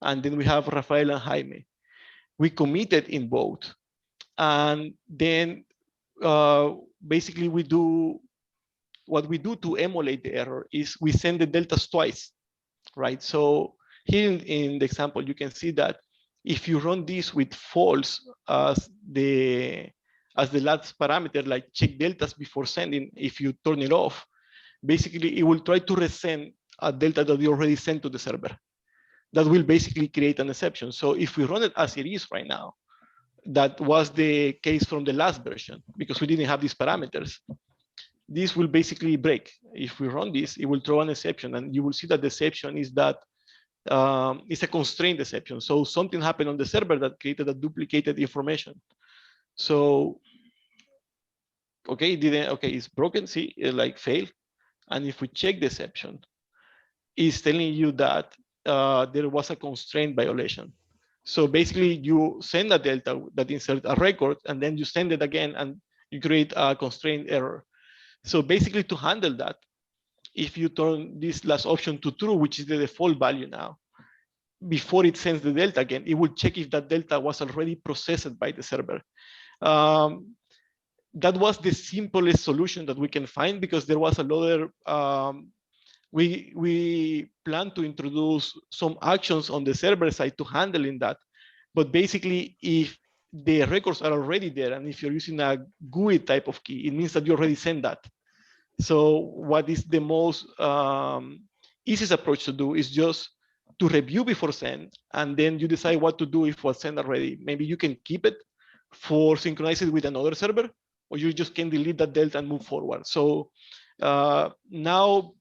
and then we have Rafael and Jaime. We committed in both. And then basically what we do to emulate the error is we send the deltas twice, right? So here in the example, you can see that if you run this with false as the last parameter, like check deltas before sending, if you turn it off, basically it will try to resend a delta that you already sent to the server. That will basically create an exception. So if we run it as it is right now, that was the case from the last version, because we didn't have these parameters. This will basically break. If we run this, it will throw an exception, and you will see that the exception is that it's a constraint exception. So something happened on the server that created a duplicated information. So, okay, it's broken, see, it like failed. And if we check the exception, it's telling you that there was a constraint violation. So basically you send a delta that inserts a record, and then you send it again and you create a constraint error. So basically to handle that, if you turn this last option to true, which is the default value now, before it sends the delta again, it will check if that delta was already processed by the server. That was the simplest solution that we can find, because there was another, we plan to introduce some actions on the server side to handling that. But basically, if the records are already there, and if you're using a GUI type of key, it means that you already sent that. So what is the most easiest approach to do is just to review before send, and then you decide what to do if was sent already. Maybe you can keep it for synchronize it with another server, or you just can delete that delta and move forward. So now,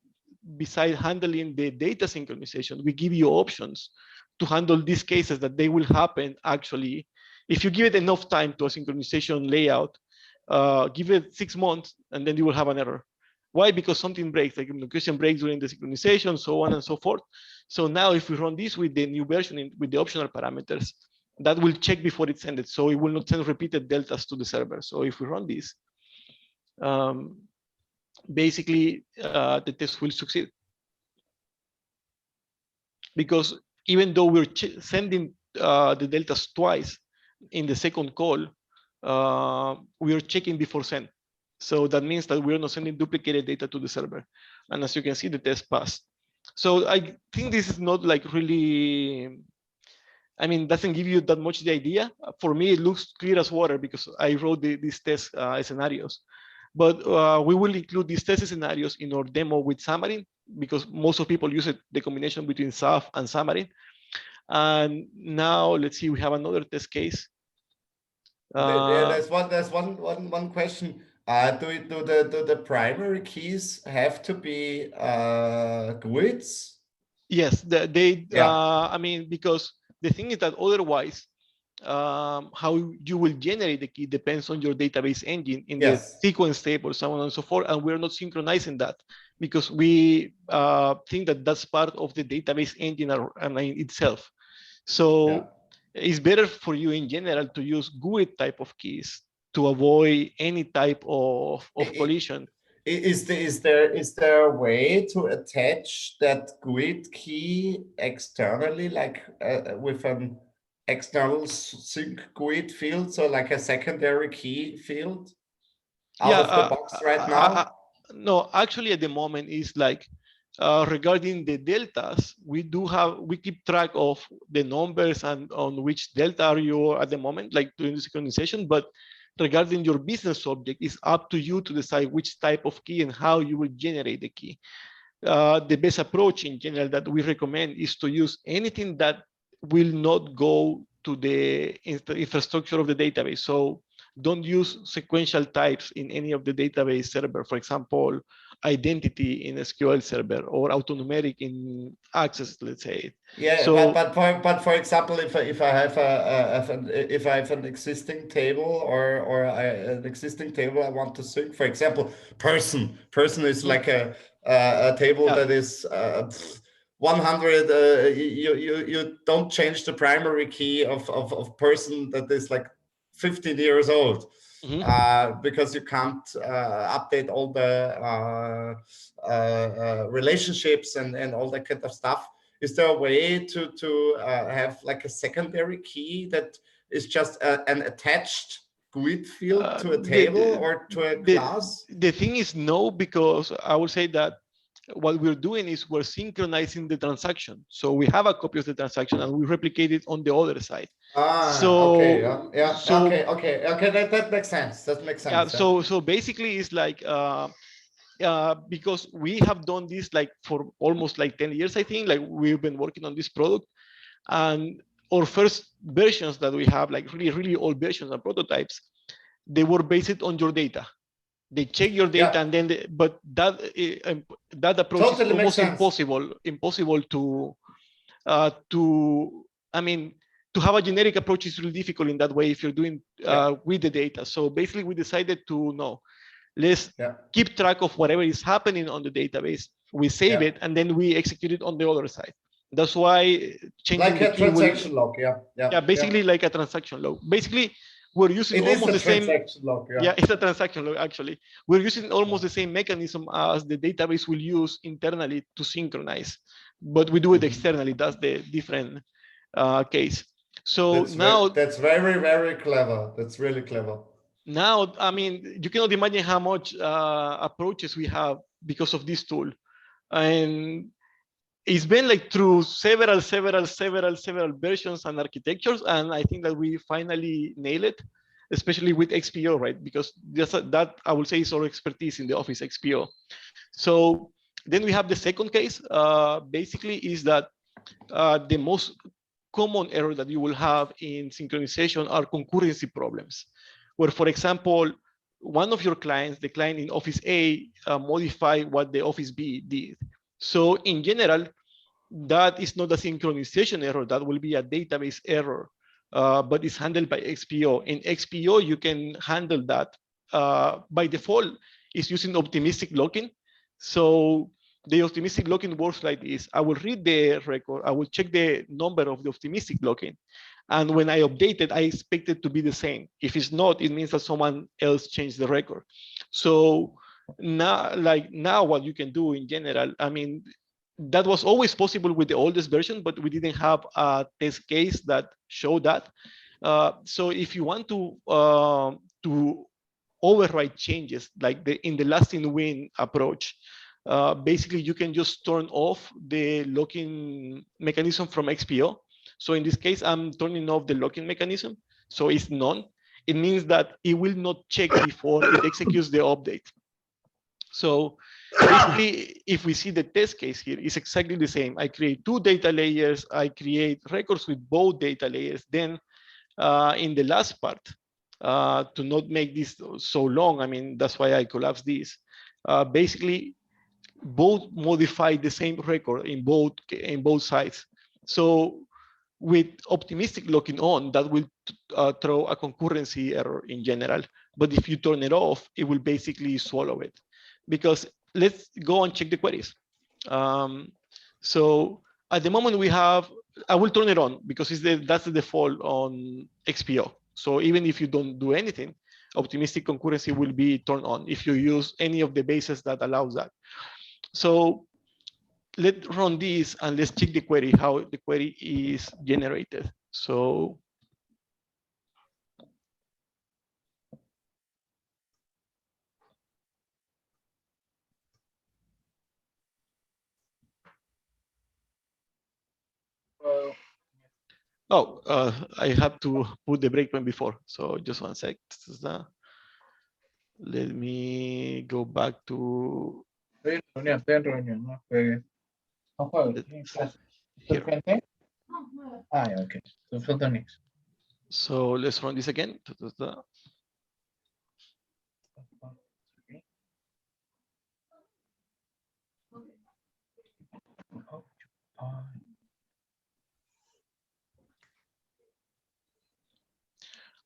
besides handling the data synchronization, we give you options to handle these cases that they will happen actually. If you give it enough time to a synchronization layout, give it 6 months, and then you will have an error. Why? Because something breaks, like communication breaks during the synchronization, so on and so forth. So now if we run this with the new version, with the optional parameters, that will check before it's sent, so it will not send repeated deltas to the server. So if we run this, basically the test will succeed. Because even though we're sending the deltas twice in the second call, we are checking before send. So that means that we're not sending duplicated data to the server. And as you can see, the test passed. So I think this is not like really, I mean, doesn't give you that much the idea. For me, it looks clear as water because I wrote these test scenarios. But we will include these test scenarios in our demo with Xamarin, because most of people use it, the combination between XAF and Xamarin. And now let's see, we have another test case. There's one question. Do the primary keys have to be GUIDs? Yes, I mean, because the thing is that otherwise, how you will generate the key depends on your database engine in the sequence table, so on and so forth. And we're not synchronizing that because we think that that's part of the database engine itself. So it's better for you in general to use GUID type of keys to avoid any type of collision. Is there a way to attach that GUID key externally, like with an external sync GUID field, so like a secondary key field out of the box right now? No, actually at the moment is like regarding the deltas, we keep track of the numbers and on which delta are you at the moment, like doing the synchronization. But regarding your business object, it's up to you to decide which type of key and how you will generate the key. The best approach in general that we recommend is to use anything that will not go to the infrastructure of the database. So don't use sequential types in any of the database server. For example, identity in SQL server or autonumeric in Access, let's say. Yeah, so, but for example, if I have an existing table or an existing table I want to sync, for example, person is like a table that is 100. You don't change the primary key of person that is like 15 years old. Because you can't update all the relationships and all that kind of stuff. Is there a way to have like a secondary key that is just an attached GUID field to a table or to a class? The thing is no, because I would say that what we're doing is we're synchronizing the transaction. So we have a copy of the transaction and we replicate it on the other side. Okay, that makes sense. That makes sense. So basically it's like because we have done this like for almost like 10 years, I think, like we've been working on this product, and our first versions that we have, like really old versions and prototypes, they were based on your data. They check your data and then but that approach totally is almost impossible to I mean, to have a generic approach is really difficult in that way if you're doing with the data. So basically we decided to let's keep track of whatever is happening on the database. We save it and then we execute it on the other side. That's why changing like a transaction log. Basically like a transaction log. Basically, we're using almost the same. Log, it's a transaction log. Actually, we're using almost the same mechanism as the database will use internally to synchronize, but we do it externally. That's the different case. So that's very clever. That's really clever. Now, I mean, you cannot imagine how much approaches we have because of this tool, and it's been like through several versions and architectures, and I think that we finally nailed it. especially with XPO, right? Because that I will say is our expertise in the Office XPO. So then we have the second case, basically is that the most common error that you will have in synchronization are concurrency problems, where, for example, one of your clients, the client in Office A, modify what the Office B did. So in general, that is not a synchronization error, that will be a database error, but it's handled by XPO. In XPO, you can handle that. By default, it's using optimistic locking. So the optimistic locking works like this. I will read the record, I will check the number of the optimistic locking. And when I update it, I expect it to be the same. If it's not, it means that someone else changed the record. So now what you can do in general, I mean, that was always possible with the oldest version, but we didn't have a test case that showed that. So if you want to override changes, like in the last in win approach, basically you can just turn off the locking mechanism from XPO. So in this case, I'm turning off the locking mechanism. So it's none. It means that it will not check before it executes the update. So basically, if we see the test case here, it's exactly the same. I create 2 data layers. I create records with both data layers. Then in the last part, to not make this so long, I mean, that's why I collapsed this. Basically, both modify the same record in both sides. So with optimistic locking on, that will throw a concurrency error in general. But if you turn it off, it will basically swallow it. Because let's go and check the queries. So at the moment we have, I will turn it on because that's the default on XPO. So even if you don't do anything, optimistic concurrency will be turned on if you use any of the bases that allows that. So let's run this and let's check the query, how the query is generated. So I have to put the breakpoint before. So just one sec. Let me go back to Estoy en reunión, no juegues. No juegues. here. Okay. So next. So let's run this again.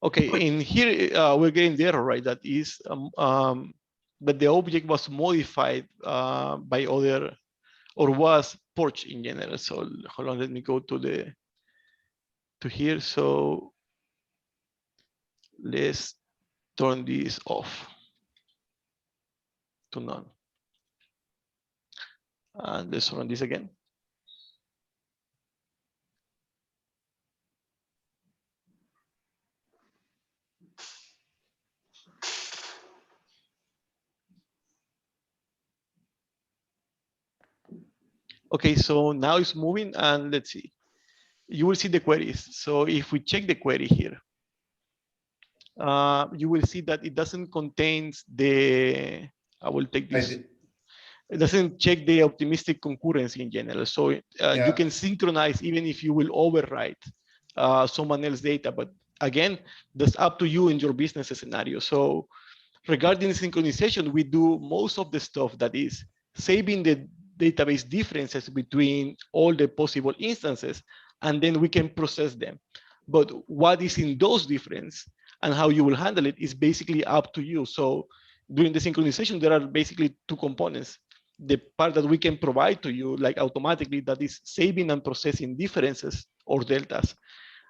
Okay, in here we're getting the error, right? That is that the object was modified by other, or was porch in general. So hold on, let me go to here. So let's turn this off to none. And let's run this again. Okay, so now it's moving, and let's see. You will see the queries. So if we check the query here, you will see that it doesn't contain the, I will take this. It doesn't check the optimistic concurrency in general. So you can synchronize even if you will overwrite someone else's data. But again, that's up to you in your business scenario. So regarding synchronization, we do most of the stuff that is saving the database differences between all the possible instances, and then we can process them. But what is in those differences and how you will handle it is basically up to you. So during the synchronization, there are basically 2 components. The part that we can provide to you, like automatically, that is saving and processing differences or deltas.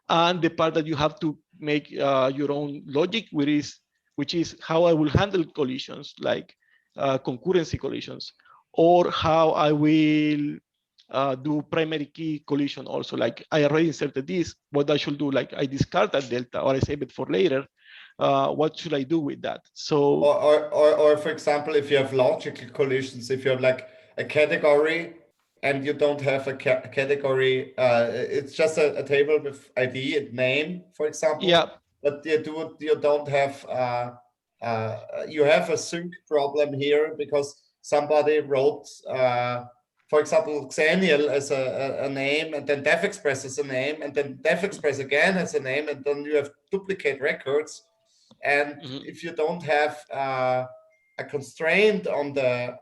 And the part that you have to make your own logic, which is how I will handle collisions, like concurrency collisions, or how I will do primary key collision also. Like I already inserted this, what I should do, like I discard that delta or I save it for later. What should I do with that? So, or for example, if you have logical collisions, if you have like a category and you don't have a category, it's just a table with ID and name, for example. yeah. but you don't have you have a sync problem here because somebody wrote, for example, Xenial as a name, and then DevExpress as a name, and then DevExpress again as a name, and then you have duplicate records. And if you don't have a constraint on the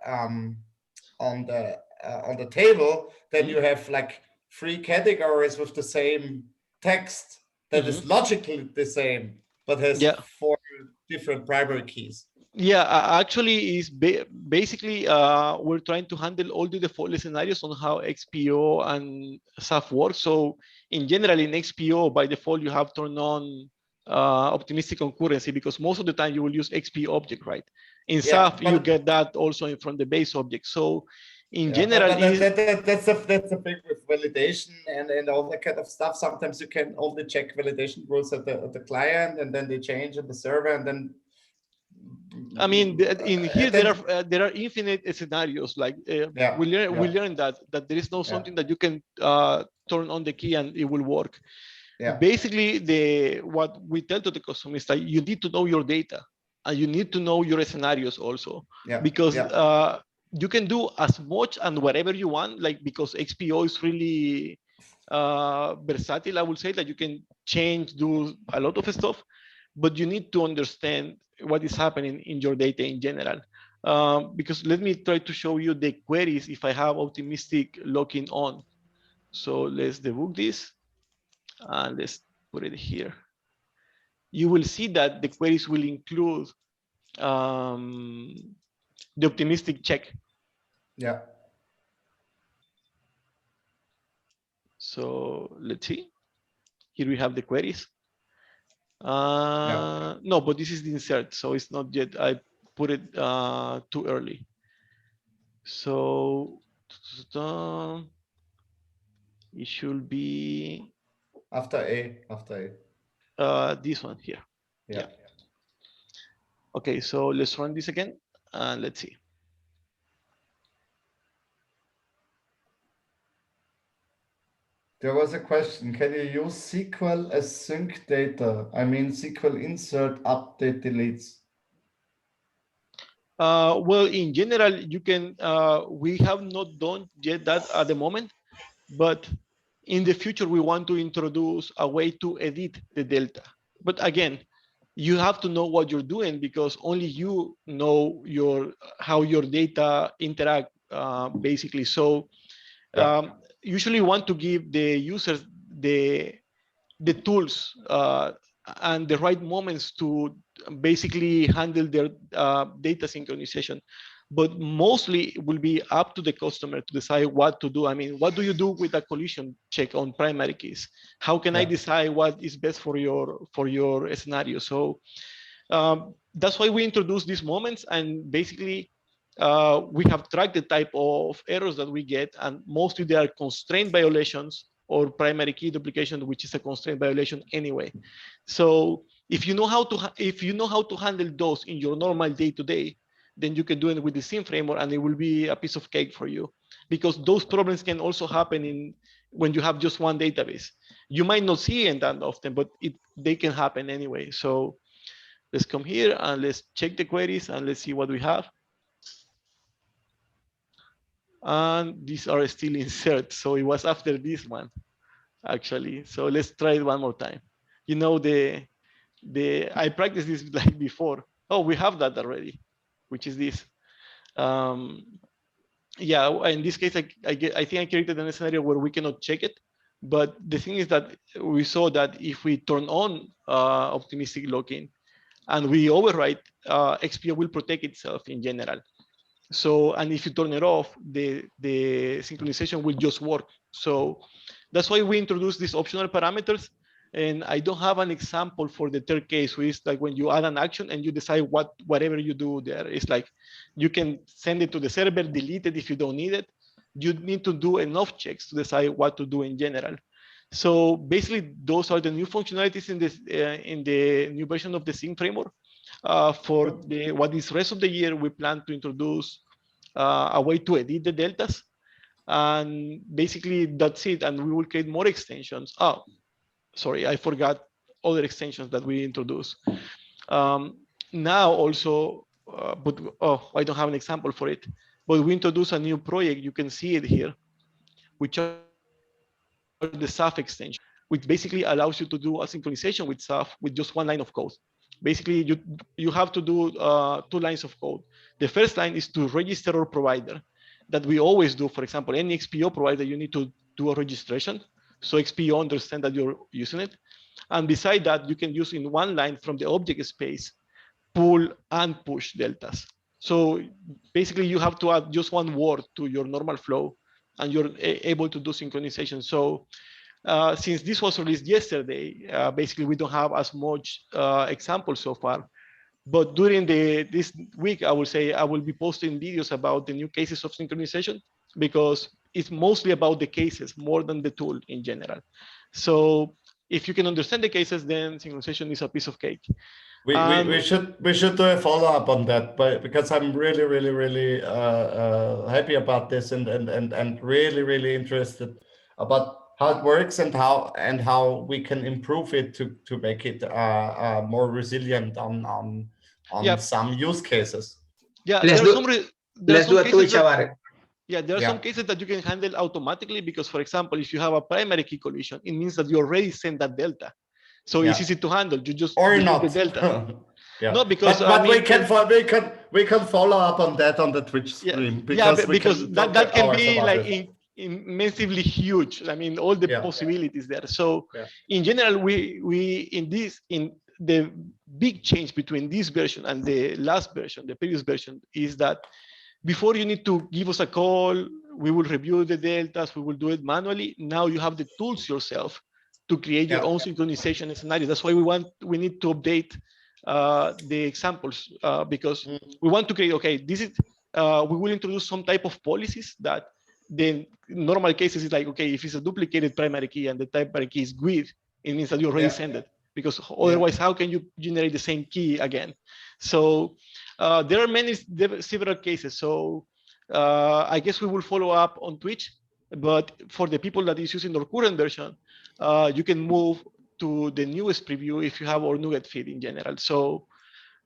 table, then you have like 3 categories with the same text that is logically the same, but has 4 different primary keys. Yeah, actually, is basically we're trying to handle all the default scenarios on how XPO and XAF work. So in general, in XPO, by default, you have turned on optimistic concurrency because most of the time you will use XP object, right? In XAF, you get that also from the base object. So in general, that's a big with validation and all that kind of stuff. Sometimes you can only check validation rules at the client, and then they change at the server, and then. I mean, in here there are infinite scenarios. Like we learned that there is no something that you can turn on the key and it will work. Basically, what we tell to the customer is that you need to know your data and you need to know your scenarios also, because you can do as much and whatever you want. Like because XPO is really versatile, I would say that you can do a lot of stuff, but you need to understand what is happening in your data in general. Because let me try to show you the queries if I have optimistic locking on. So let's debug this and let's put it here. You will see that the queries will include the optimistic check. Yeah. So let's see. Here we have the queries. No, but this is the insert, so it's not yet. I put it too early. So it should be after A. This one here. Yeah. Okay, so let's run this again and let's see. There was a question, can you use SQL as sync data? I mean, SQL insert, update, deletes. Well, in general, you can, we have not done yet that at the moment, but in the future, we want to introduce a way to edit the delta. But again, you have to know what you're doing because only you know how your data interact, basically. So usually want to give the users the tools and the right moments to basically handle their data synchronization. But mostly it will be up to the customer to decide what to do. I mean, what do you do with a collision check on primary keys? How can I decide what is best for your scenario? So that's why we introduce these moments, and basically we have tracked the type of errors that we get, and mostly they are constraint violations or primary key duplication, which is a constraint violation anyway. So if you know how to handle those in your normal day-to-day, then you can do it with the Syn framework, and it will be a piece of cake for you. Because those problems can also happen when you have just one database. You might not see it that often, but they can happen anyway. So let's come here and let's check the queries and let's see what we have. And these are still inserts. So it was after this one, actually. So let's try it one more time. You know, I practiced this like before. Oh, we have that already, which is this. Yeah, in this case, I think I created a scenario where we cannot check it. But the thing is that we saw that if we turn on optimistic locking and we overwrite, XPO will protect itself in general. So, and if you turn it off, the synchronization will just work. So that's why we introduce these optional parameters. And I don't have an example for the third case, which is like when you add an action and you decide whatever you do there. It's like you can send it to the server, delete it if you don't need it. You need to do enough checks to decide what to do in general. So basically, those are the new functionalities in the new version of the Syn framework. For what is rest of the year, we plan to introduce a way to edit the deltas. And basically, that's it. And we will create more extensions. Oh, sorry, I forgot other extensions that we introduce. Now also, I don't have an example for it, but we introduce a new project. You can see it here, which are the XAF extension, which basically allows you to do a synchronization with XAF with just one line of code. Basically, you have to do 2 lines of code. The first line is to register our provider, that we always do. For example, any XPO provider, you need to do a registration, so XPO understand that you're using it. And beside that, you can use in one line from the object space, pull and push deltas. So basically, you have to add just one word to your normal flow, and you're able to do synchronization. So since this was released yesterday, basically we don't have as much examples so far. But during this week, I will say I will be posting videos about the new cases of synchronization, because it's mostly about the cases more than the tool in general. So if you can understand the cases, then synchronization is a piece of cake. We should do a follow-up on that, but because I'm really happy about this and really interested about how it works and how we can improve it to make it more resilient on some use cases. Yeah, Let's do a Twitch about it. Yeah, there are some cases that you can handle automatically, because, for example, if you have a primary key collision, it means that you already sent that delta. So it's easy to handle. You just delete the delta. No, because but we can follow up on that on the Twitch stream, because that can be like immensely huge. I mean, all the possibilities there. So in general, we in the big change between this version and the last version, the previous version, is that before you need to give us a call, we will review the deltas, we will do it manually. Now you have the tools yourself to create your own synchronization scenario. That's why we need to update the examples, because we want to create, okay, this is, we will introduce some type of policies that the normal cases is like, okay, if it's a duplicated primary key and the primary key is GUID, it means that you already send it, because otherwise, how can you generate the same key again? So there are several cases. So I guess we will follow up on Twitch, but for the people that is using our current version, you can move to the newest preview if you have our NuGet feed in general. So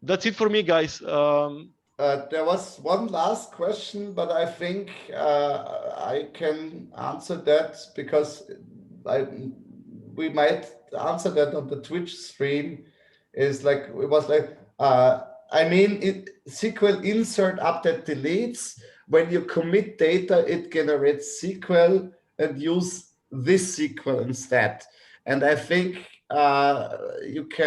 that's it for me, guys. There was one last question, but I think I can answer that, because we might answer that on the Twitch stream. Is like, it was like, I mean, SQL insert update deletes. When you commit data, it generates SQL and use this SQL instead. And I think I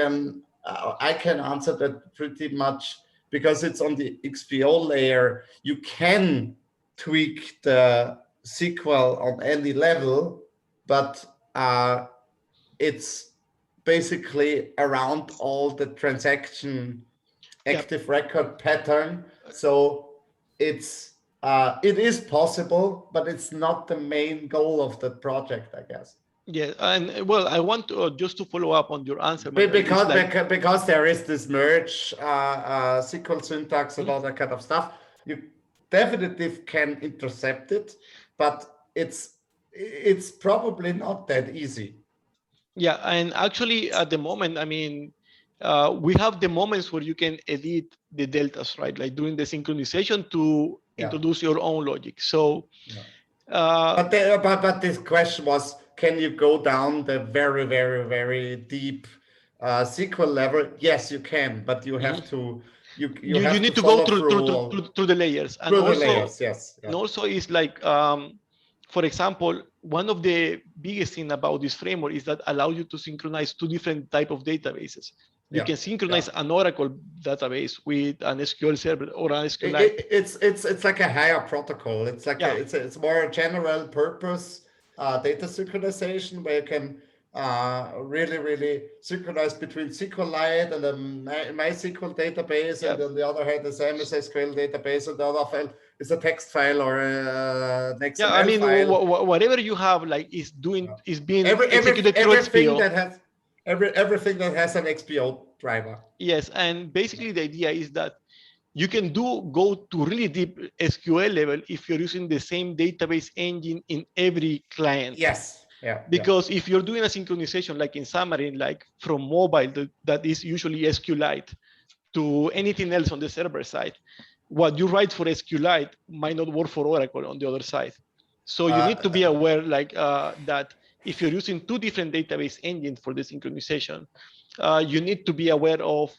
can answer that pretty much, because it's on the XPO layer. You can tweak the SQL on any level, but it's basically around all the transaction active record pattern. So it is possible, but it's not the main goal of the project, I guess. Yeah, and well, I want to, just to follow up on your answer, because there is this merge SQL syntax and all that kind of stuff. You definitely can intercept it, but it's probably not that easy. Yeah, and actually at the moment, I mean, we have the moments where you can edit the deltas, right? Like during the synchronization to introduce your own logic. So, but this question was, can you go down the very deep SQL level? Yes, you can, but you have to. You need to go through the layers. And through also, the layers, yes. And also, it's like, for example, one of the biggest thing about this framework is that allows you to synchronize 2 different type of databases. You can synchronize an Oracle database with an SQL server or an SQLite. It's like a higher protocol. It's like it's more a general purpose data synchronization, where you can really synchronize between SQLite and a MySQL database, and on the other hand, the MS SQL database, and the other file is a text file or an XML I mean, file. Whatever you have, like, is being executed through XPO. Everything that has an XPO driver. Yes, and basically the idea is that you can go to really deep SQL level if you're using the same database engine in every client. Yes. Yeah. Because if you're doing a synchronization like in Xamarin, like from mobile, that is usually SQLite to anything else on the server side, what you write for SQLite might not work for Oracle on the other side. So you need to be aware like that if you're using two different database engines for the synchronization, you need to be aware of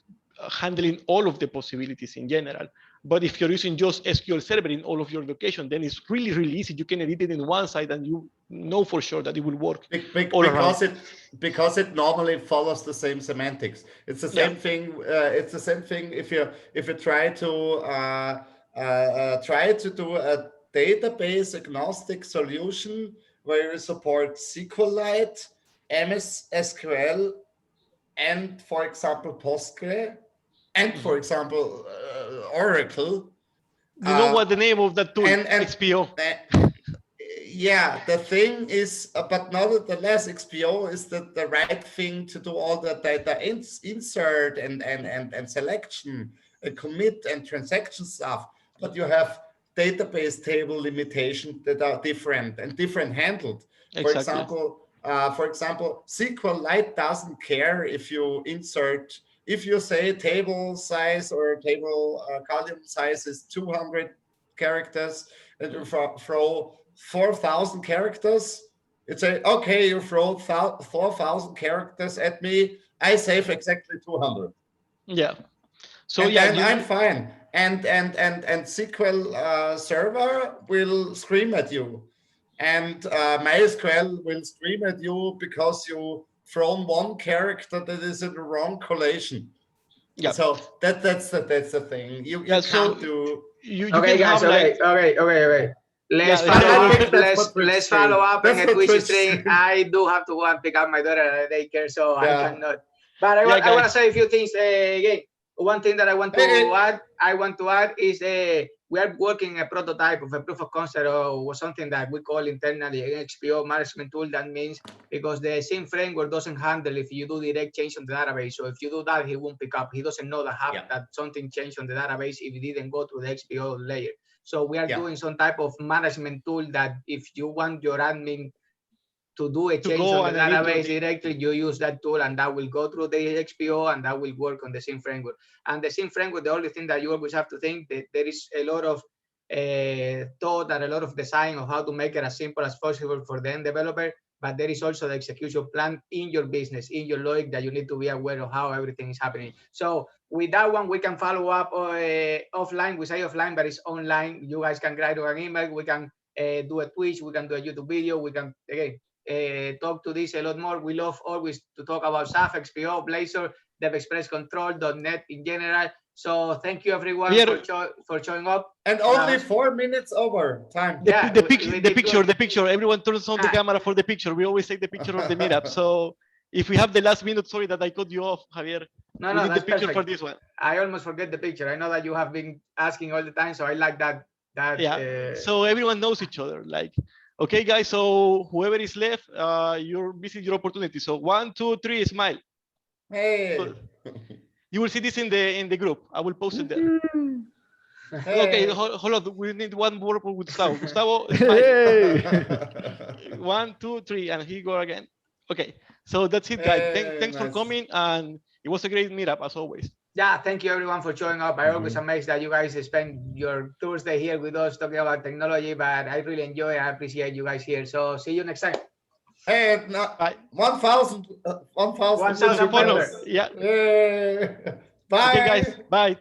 handling all of the possibilities in general. But if you're using just SQL Server in all of your location, then it's really, really easy. You can edit it in one side and you know for sure that it will work all around. Because it normally follows the same semantics. It's the same thing. It's the same thing if you try to do a database agnostic solution where you support SQLite, MS SQL, and for example Postgre, and for example Oracle. You know what the name of that tool? And XPO. Yeah, the thing is, but nevertheless, XPO is the right thing to do all the data insert and selection, commit and transaction stuff. But you have database table limitations that are different and different handled. Exactly. For example, SQLite doesn't care if you insert, if you say table size or table column size is 200 characters and you throw 4,000 characters. It's say, okay, you throw 4,000 characters at me. I save exactly 200. Yeah. So and yeah, then I'm fine. And SQL Server will scream at you, and MySQL will scream at you because you thrown one character that is in the wrong collation. Yeah. So that's the thing. You can't do. Okay, guys. Okay. Let's follow up in a Twitch stream. I do have to go and pick up my daughter at daycare, so I cannot. But I want to say a few things again. One thing that I want to add is we are working a prototype of a proof of concept or something that we call internally an XPO management tool. That means because the same framework doesn't handle if you do direct change on the database. So if you do that, he won't pick up. He doesn't know that something changed on the database if it didn't go to the XPO layer. So we are doing some type of management tool that if you want your admin to do a change on the database directly, you use that tool and that will go through the XPO and that will work on the same framework. And the same framework, the only thing that you always have to think that there is a lot of thought and a lot of design of how to make it as simple as possible for the end developer, but there is also the execution plan in your business, in your logic that you need to be aware of how everything is happening. So with that one, we can follow up offline. We say offline, but it's online. You guys can write an email. We can do a Twitch. We can do a YouTube video. We can, again, talk to this a lot more. We love always to talk about XAF, XPO, Blazor, DevExpress Control, .NET in general. So thank you everyone for showing up. And only 4 minutes over time. The picture. Everyone turns on the camera for the picture. We always take the picture of the meetup. So if we have the last minute, sorry that I cut you off, Javier. No, we need that's the picture perfect. for this one. I almost forget the picture. I know that you have been asking all the time, so I like that. So everyone knows each other. Like, okay, guys. So whoever is left, you're missing your opportunity. So 1, 2, 3, smile. Hey. So, you will see this in the group. I will post it there. Hey. Okay, hold on. We need one more with Gustavo. Gustavo, smile. 1, 2, 3, and here you go again. Okay, so that's it, guys. Thanks for coming, and it was a great meetup as always. Yeah, thank you everyone for showing up. I'm always amazed that you guys spend your Thursday here with us talking about technology, but I really enjoy it. I appreciate you guys here. So see you next time. Hey, 1,000 followers. Yeah. Bye. Okay, guys. Bye.